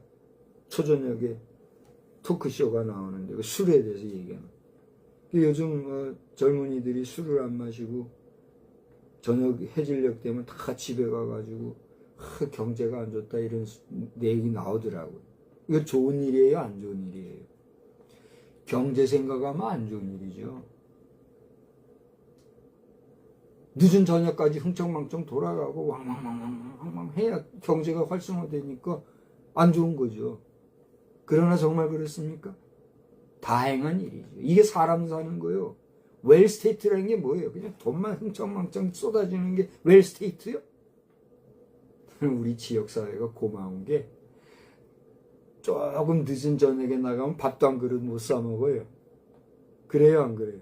초저녁에 토크쇼가 나오는데 술에 대해서 얘기하는. 요즘 젊은이들이 술을 안 마시고 저녁 해질녘 되면 다 집에 가가지고 경제가 안 좋다 이런 얘기 나오더라고요. 이거 좋은 일이에요, 안 좋은 일이에요? 경제 생각하면 안 좋은 일이죠. 늦은 저녁까지 흥청망청 돌아가고 왕왕왕왕왕 해야 경제가 활성화되니까 안 좋은 거죠. 그러나 정말 그렇습니까? 다행한 일이죠. 이게 사람 사는 거요. 웰스테이트라는 게 뭐예요? 그냥 돈만 흥청망청 쏟아지는 게 웰스테이트요? 우리 지역사회가 고마운 게 조금 늦은 저녁에 나가면 밥도 한 그릇 못 사 먹어요. 그래요, 안 그래요?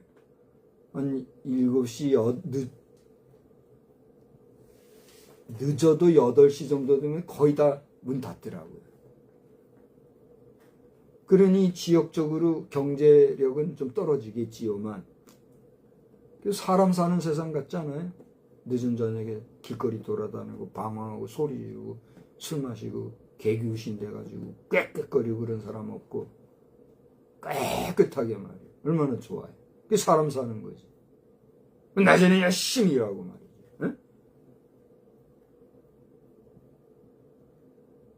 한 7시 늦어도 8시 정도 되면 거의 다 문 닫더라고요. 그러니 지역적으로 경제력은 좀 떨어지겠지요만 사람 사는 세상 같지 않아요? 늦은 저녁에 길거리 돌아다니고 방황하고 소리 지르고 술 마시고 개기우신 돼가지고 꽥꽥거리고 그런 사람 없고 깨끗하게 말이에요. 얼마나 좋아요. 그게 사람 사는 거지. 낮에는 열심히 일하고 말이죠. 응?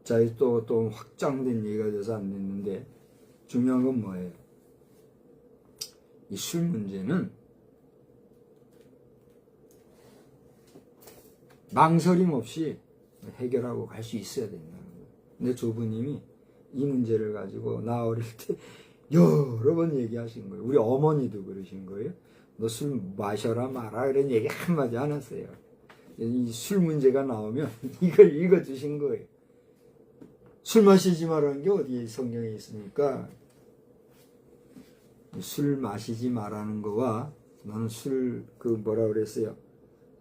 자, 또 확장된 얘기가 돼서 안 됐는데 중요한 건 뭐예요? 이 술 문제는 망설임 없이 해결하고 갈 수 있어야 된다는 거예요. 근데 조부님이 이 문제를 가지고 나 어릴 때 여러 번 얘기하신 거예요. 우리 어머니도 그러신 거예요. 너 술 마셔라 마라 그런 얘기 한마디 안 하세요. 이 술 문제가 나오면 이걸 읽어주신 거예요. 술 마시지 말라는 게 어디 성경에 있습니까? 술 마시지 말라는 거와 너는 술 뭐라 그랬어요?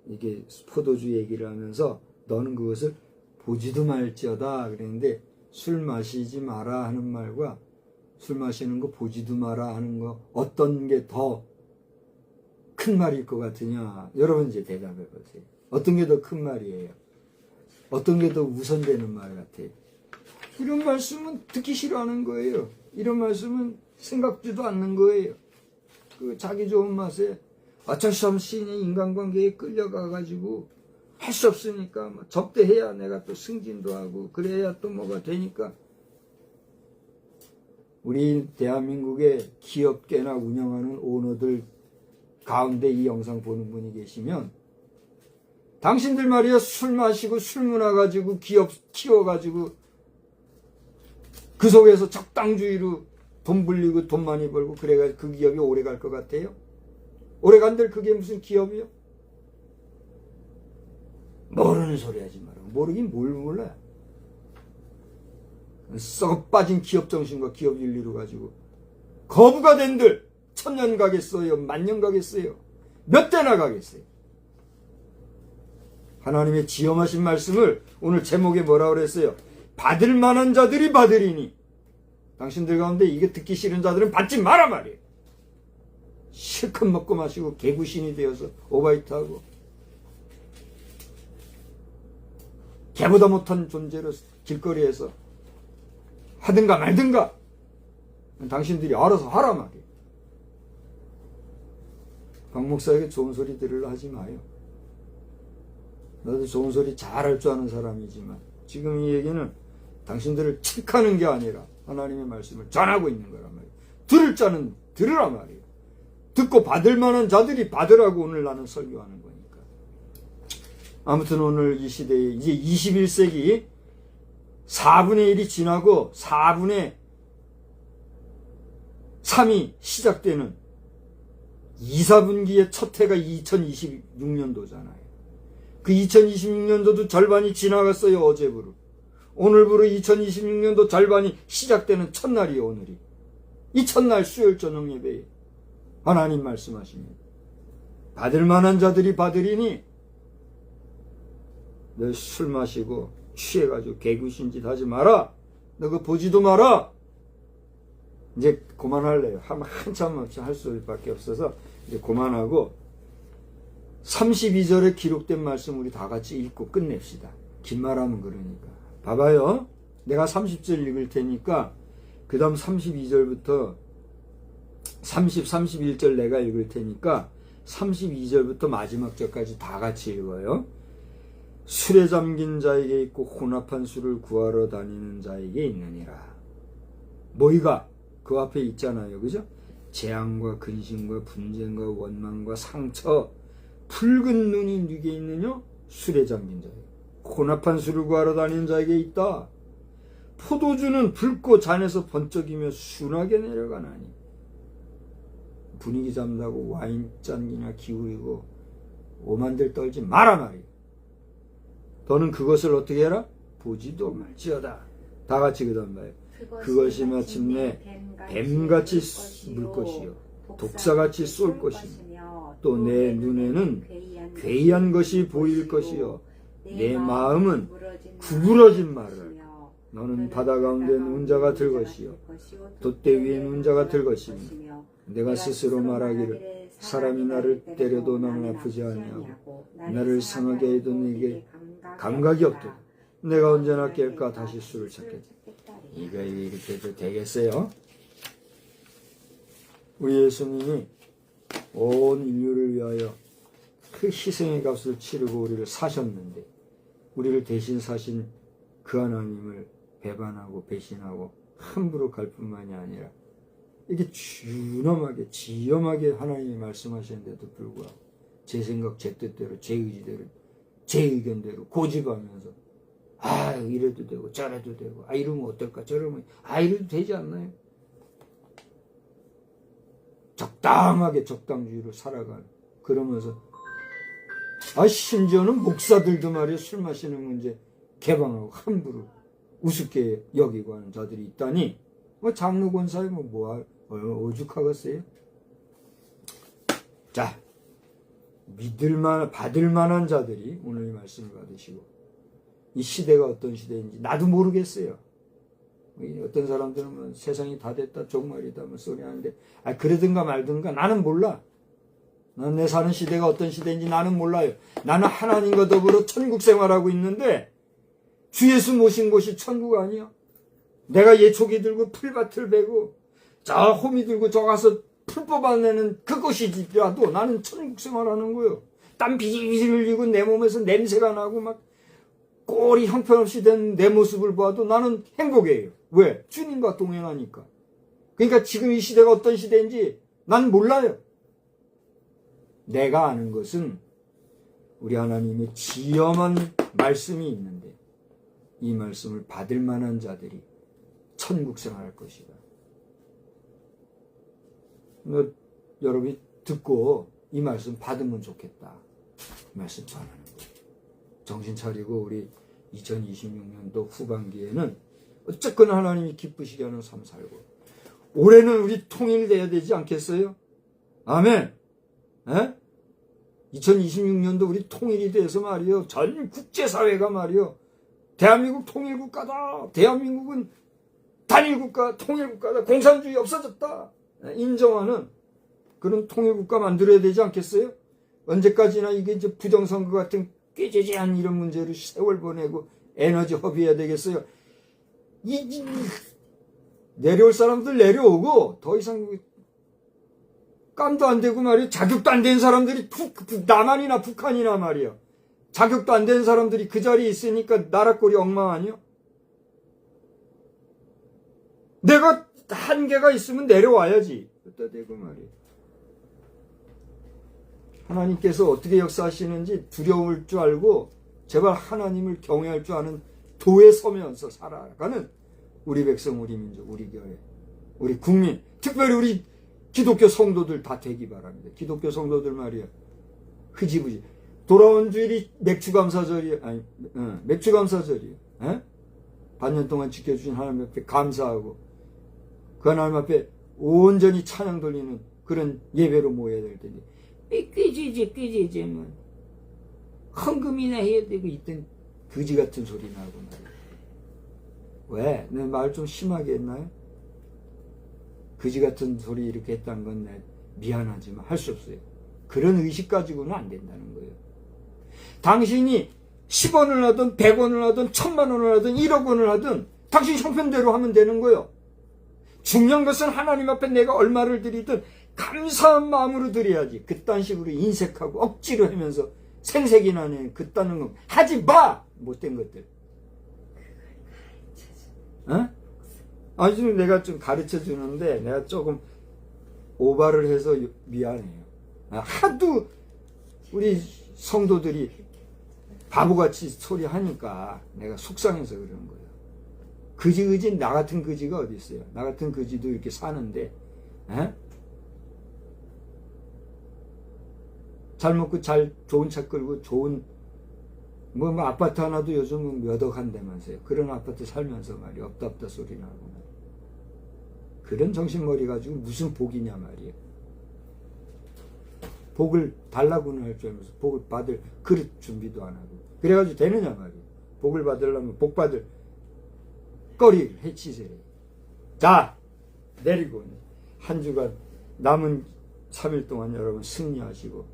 이게 포도주 얘기를 하면서 너는 그것을 보지도 말지어다 그랬는데 술 마시지 마라 하는 말과 술 마시는 거 보지도 마라 하는 거 어떤 게 더 큰 말일 것 같으냐? 여러분 이제 대답해 보세요. 어떤 게 더 큰 말이에요? 어떤 게 더 우선되는 말 같아요? 이런 말씀은 듣기 싫어하는 거예요. 이런 말씀은 생각지도 않는 거예요. 그 자기 좋은 맛에 어쩔 수 없이 인간관계에 끌려가가지고 할 수 없으니까 뭐 접대해야 내가 또 승진도 하고 그래야 또 뭐가 되니까 우리 대한민국의 기업계나 운영하는 오너들 가운데 이 영상 보는 분이 계시면 당신들 말이야 술 마시고 술 문화 가지고 기업 키워가지고 그 속에서 적당주의로 돈 불리고 돈 많이 벌고 그래가지고 그 기업이 오래 갈 것 같아요? 오래 간들 그게 무슨 기업이요? 모르는 소리 하지 마라. 모르긴 뭘 몰라. 썩어 빠진 기업 정신과 기업 윤리로 가지고 거부가 된들 1000년 가겠어요? 10,000년 가겠어요? 몇 대나 가겠어요? 하나님의 지엄하신 말씀을 오늘 제목에 뭐라고 그랬어요? 받을 만한 자들이 받으리니 당신들 가운데 이게 듣기 싫은 자들은 받지 마라 말이에요. 실컷 먹고 마시고 개구신이 되어서 오바이트하고 개보다 못한 존재로 길거리에서 하든가 말든가 당신들이 알아서 하라 말이에요. 박 목사에게 좋은 소리 들으려 하지 마요. 나도 좋은 소리 잘할 줄 아는 사람이지만 지금 이 얘기는 당신들을 책하는 게 아니라 하나님의 말씀을 전하고 있는 거란 말이에요. 들을 자는 들으라 말이에요. 듣고 받을 만한 자들이 받으라고 오늘 나는 설교하는 거니까. 아무튼 오늘 이 시대에 이제 21세기 4분의 1이 지나고 4분의 3이 시작되는 2, 4분기의 첫 해가 2026년도잖아요. 그 2026년도도 절반이 지나갔어요. 어제부로. 오늘부로 2026년도 절반이 시작되는 첫날이에요. 오늘이. 이 첫날 수요일 저녁 예배에 하나님 말씀하십니다. 받을 만한 자들이 받으리니 너 술 마시고 취해가지고 개구신 짓 하지 마라. 너 그거 보지도 마라. 이제 그만할래요. 한참 없이 할 수밖에 없어서 이제 그만하고 32절에 기록된 말씀 우리 다 같이 읽고 끝냅시다. 긴 말하면 그러니까. 봐봐요. 내가 30절 읽을 테니까 그 다음 32절부터 30, 31절 내가 읽을 테니까 32절부터 마지막 절까지 다 같이 읽어요. 술에 잠긴 자에게 있고 혼합한 술을 구하러 다니는 자에게 있느니라. 뭐이가 그 앞에 있잖아요. 그죠? 재앙과 근심과 분쟁과 원망과 상처, 붉은 눈이 누게 있느냐? 술에 잠긴 자에게. 혼합한 술을 구하러 다니는 자에게 있다. 포도주는 붉고 잔에서 번쩍이며 순하게 내려가나니. 분위기 잡는다고 와인잔이나 기울이고 오만들 떨지 마라 말이야. 너는 그것을 어떻게 해라? 보지도 말지어다. 다 같이 그 다음 봐요. 그것이 마침내 뱀같이 물 것이요 독사같이 쏠 것이며 또 내 눈에는 괴이한 것이 보일 것이요 내 마음은 구부러진 말을 너는 바다 가운데 눈 자가 들 것이요 돛대 위에 눈 자가 들 것이며 내가 스스로 말하기를 사람이 나를 때려도 나는 아프지 아니하고 나를 상하게 해도 내게 감각이 없도다. 내가 언제나 깰까 다시 술을 찾겠다. 이거 이렇게 해도 되겠어요? 우리 예수님이 온 인류를 위하여 그 희생의 값을 치르고 우리를 사셨는데 우리를 대신 사신 그 하나님을 배반하고 배신하고 함부로 갈 뿐만이 아니라 이게 준엄하게 지엄하게 하나님이 말씀하시는데도 불구하고 제 생각 제 뜻대로 제 의지대로 제 의견대로 고집하면서 아 이래도 되고 저래도 되고 아 이러면 어떨까 저러면 아 이래도 되지 않나요? 적당하게 적당주의로 살아가는 그러면서 아 심지어는 목사들도 말이야 술 마시는 문제 개방하고 함부로 우습게 여기고 하는 자들이 있다니 뭐 장로 권사에 뭐 오죽하겠어요? 자 받을 만한 자들이 오늘 이 말씀을 받으시고 이 시대가 어떤 시대인지 나도 모르겠어요. 어떤 사람들은 뭐 세상이 다 됐다 종말이다 뭐 소리 하는데 아 그러든가 말든가 나는 몰라. 난 내 사는 시대가 어떤 시대인지 나는 몰라요. 나는 하나님과 더불어 천국 생활하고 있는데 주 예수 모신 곳이 천국 아니야? 내가 예초기 들고 풀밭을 베고 저 호미 들고 저 가서 풀 뽑아내는 그것이지라도 나는 천국 생활하는 거예요. 땀 비질비질 흘리고 내 몸에서 냄새가 나고 막 꼴이 형편없이 된 내 모습을 봐도 나는 행복해요. 왜? 주님과 동행하니까. 그러니까 지금 이 시대가 어떤 시대인지 난 몰라요. 내가 아는 것은 우리 하나님의 지엄한 말씀이 있는데 이 말씀을 받을 만한 자들이 천국 생활할 것이다. 여러분이 듣고 이 말씀 받으면 좋겠다. 말씀 전하는 거예요. 정신 차리고 우리 2026년도 후반기에는 어쨌거나 하나님이 기쁘시게 하는 삶 살고 올해는 우리 통일돼야 되지 않겠어요? 아멘. 에? 2026년도 우리 통일이 돼서 말이요. 전 국제사회가 말이요. 대한민국 통일국가다. 대한민국은 단일국가, 통일국가다. 공산주의 없어졌다. 인정하는 그런 통일국가 만들어야 되지 않겠어요? 언제까지나 이게 이제 부정선거 같은 꾀죄죄한 이런 문제로 세월 보내고 에너지 허비해야 되겠어요? 내려올 사람들 내려오고 더 이상 깜도 안 되고 말이야. 자격도 안 된 사람들이 남한이나 북한이나 말이야. 자격도 안 된 사람들이 그 자리에 있으니까 나라 꼴이 엉망하냐? 내가 한계가 있으면 내려와야지. 그때 되고 말이야. 하나님께서 어떻게 역사하시는지 두려울 줄 알고 제발 하나님을 경외할 줄 아는 도에 서면서 살아가는 우리 백성, 우리 민족, 우리 교회, 우리 국민, 특별히 우리 기독교 성도들 다 되기 바랍니다. 기독교 성도들 말이야. 흐지부지. 돌아온 주일이 맥주감사절이야. 아니, 맥주감사절이야. 에? 반년 동안 지켜주신 하나님 앞에 감사하고 그 하나님 앞에 온전히 찬양 돌리는 그런 예배로 모여야 될 텐데 삐끼지지 뭐 헌금이나 해야 되고 있던 거지 같은 소리 나고 말이야. 왜? 내 말 좀 심하게 했나요? 거지 같은 소리 이렇게 했다는 건 내 미안하지만 할 수 없어요. 그런 의식 가지고는 안 된다는 거예요. 당신이 10원을 하든 100원을 하든 1000만 원을 하든 1억 원을 하든 당신 형편대로 하면 되는 거예요. 중요한 것은 하나님 앞에 내가 얼마를 드리든 감사한 마음으로 드려야지. 그딴 식으로 인색하고 억지로 하면서 생색이나 내 그딴 거 하지 마! 못된 것들. 어? 아주 내가 좀 가르쳐 주는데 내가 조금 오바를 해서 미안해요. 하도 우리 성도들이 바보같이 소리 하니까 내가 속상해서 그러는 거예요. 그지 나 같은 그지가 어디 있어요? 나 같은 그지도 이렇게 사는데 에? 잘 먹고 잘 좋은 차 끌고 좋은 뭐 아파트 하나도 요즘은 몇 억 한다면서요. 그런 아파트 살면서 말이야 없다 소리 나고 그런 정신머리 가지고 무슨 복이냐 말이에요. 복을 달라고는 할 줄 알면서 복을 받을 그릇 준비도 안 하고 그래가지고 되느냐 말이에요. 복을 받으려면 복 받을 거리를 해치세요. 자, 내리고 한 주간 남은 3일 동안 여러분 승리하시고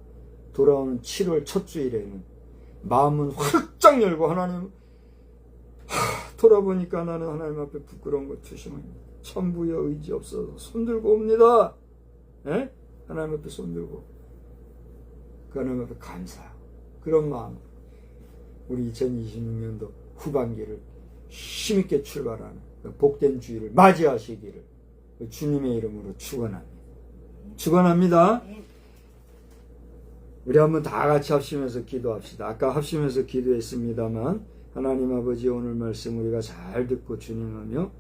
돌아오는 7월 첫 주일에는 마음은 활짝 열고 하나님 돌아보니까 나는 하나님 앞에 부끄러운 것 투심합니다. 천부여 의지 없어서 손들고 옵니다. 에? 하나님 앞에 손들고 그 하나님 앞에 감사하고 그런 마음 우리 2026년도 후반기를 힘있게 출발하는 복된 주일을 맞이하시기를 주님의 이름으로 축원합니다. 우리 한번 다 같이 합심해서 기도합시다. 아까 합심해서 기도했습니다만 하나님 아버지 오늘 말씀 우리가 잘 듣고 주님하며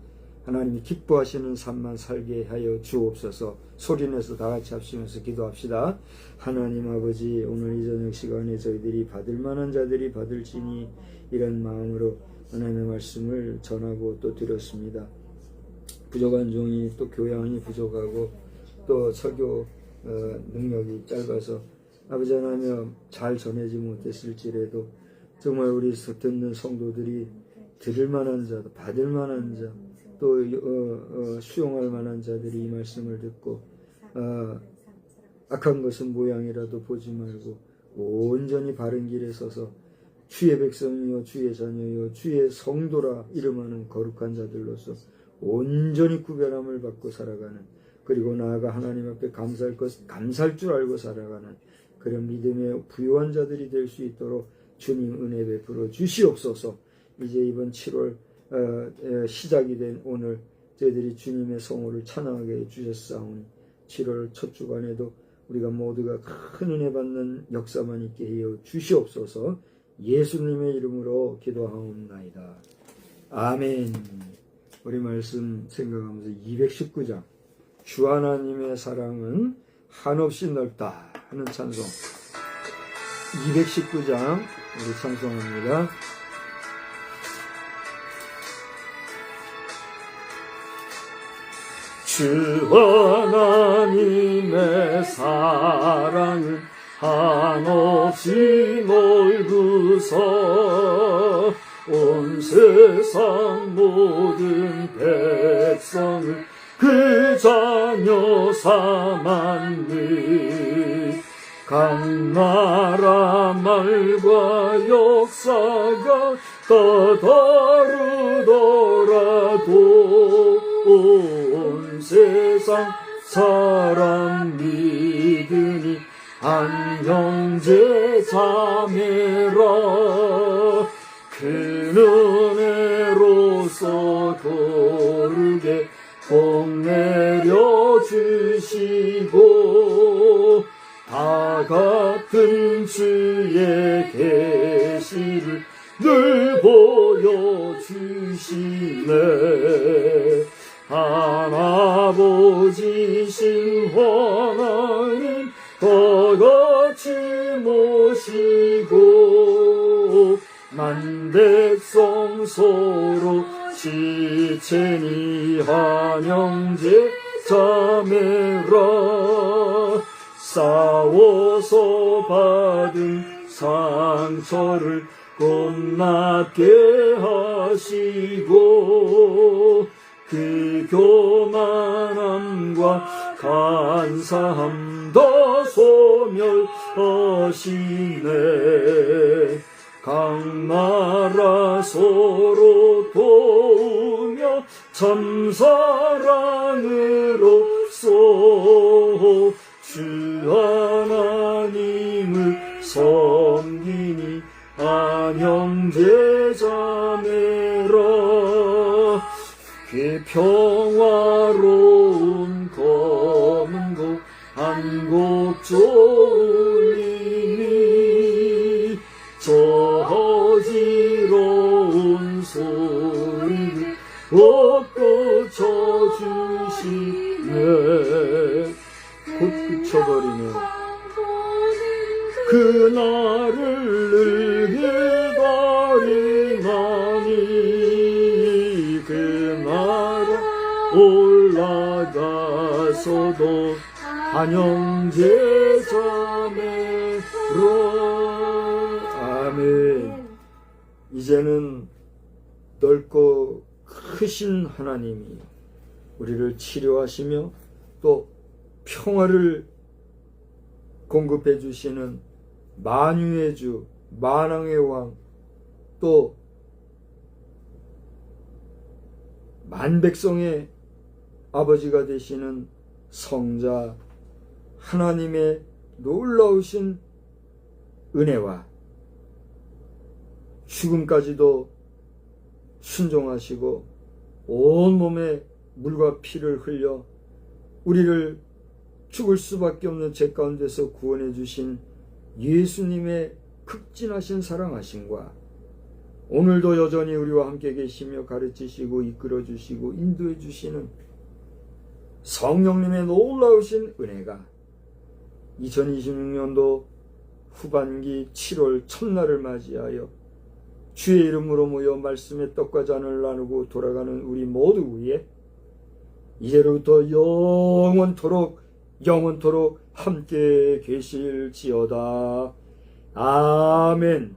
하나님이 기뻐하시는 삶만 살게 하여 주옵소서. 소리내서 다 같이 합심해서 기도합시다. 하나님 아버지 오늘 이 저녁 시간에 저희들이 받을 만한 자들이 받을지니 이런 마음으로 하나님의 말씀을 전하고 또 드렸습니다. 부족한 종이 또 교양이 부족하고 또 설교 능력이 짧아서 아버지 하나님 잘 전하지 못했을지라도 정말 우리 듣는 성도들이 들을 만한 자, 받을 만한 자, 또 수용할 만한 자들이 이 말씀을 듣고 악한 것은 모양이라도 보지 말고 온전히 바른 길에 서서 주의 백성이요 주의 자녀요 주의 성도라 이름하는 거룩한 자들로서 온전히 구별함을 받고 살아가는 그리고 나아가 하나님 앞에 감사할 줄 알고 살아가는 그런 믿음의 부유한 자들이 될 수 있도록 주님 은혜 베풀어 주시옵소서. 이제 이번 7월 시작이 된 오늘 저희들이 주님의 성호를 찬양하게 해주셨사오니 7월 첫 주간에도 우리가 모두가 큰 은혜 받는 역사만 있게 하여 주시옵소서. 예수님의 이름으로 기도하옵나이다. 아멘. 우리 말씀 생각하면서 219장 주 하나님의 사랑은 한없이 넓다 하는 찬송 219장 우리 찬송합니다. 주 하나님의 사랑은 한없이 넓으서 온 세상 모든 백성을 그 자녀 삼았네. 각 나라 말과 역사가 다 다르더라도 온 세상 사람 믿으니 한 형제 자매라 그 은혜로서 거룩에 복 내려 주시고 다 같은 주의 계시를 늘 보여주시네. 하나아버지 신하나님 다같이 모시고 만백성 서로 지체니 한 형제 자매라 싸워서 받은 상처를 곧낫게 하시고 그 교만함과 간사함 더 소멸하시네. 각 나라 서로 도우며 참 사랑으로써 주 하나님을 섬기니 한 형제 자매라 그 평화로운 검은 곡 한 곡 졸리니 저 어지러운 소리를 얻고 쳐주시네. 곧 그쳐버리네. 그날을 늘 기다리나니 그 나라 올라가서도 한 형제 자매로. 아멘. 이제는 넓고 크신 하나님이 우리를 치료하시며 또 평화를 공급해 주시는 만유의 주, 만왕의 왕, 또 만백성의 아버지가 되시는 성자 하나님의 놀라우신 은혜와 죽음까지도 순종하시고 온몸에 물과 피를 흘려 우리를 죽을 수밖에 없는 죄 가운데서 구원해 주신 예수님의 극진하신 사랑하심과 오늘도 여전히 우리와 함께 계시며 가르치시고 이끌어 주시고 인도해 주시는 성령님의 놀라우신 은혜가 2026년도 후반기 7월 첫날을 맞이하여 주의 이름으로 모여 말씀의 떡과 잔을 나누고 돌아가는 우리 모두 위에 이제로부터 영원토록 함께 계실지어다. 아멘.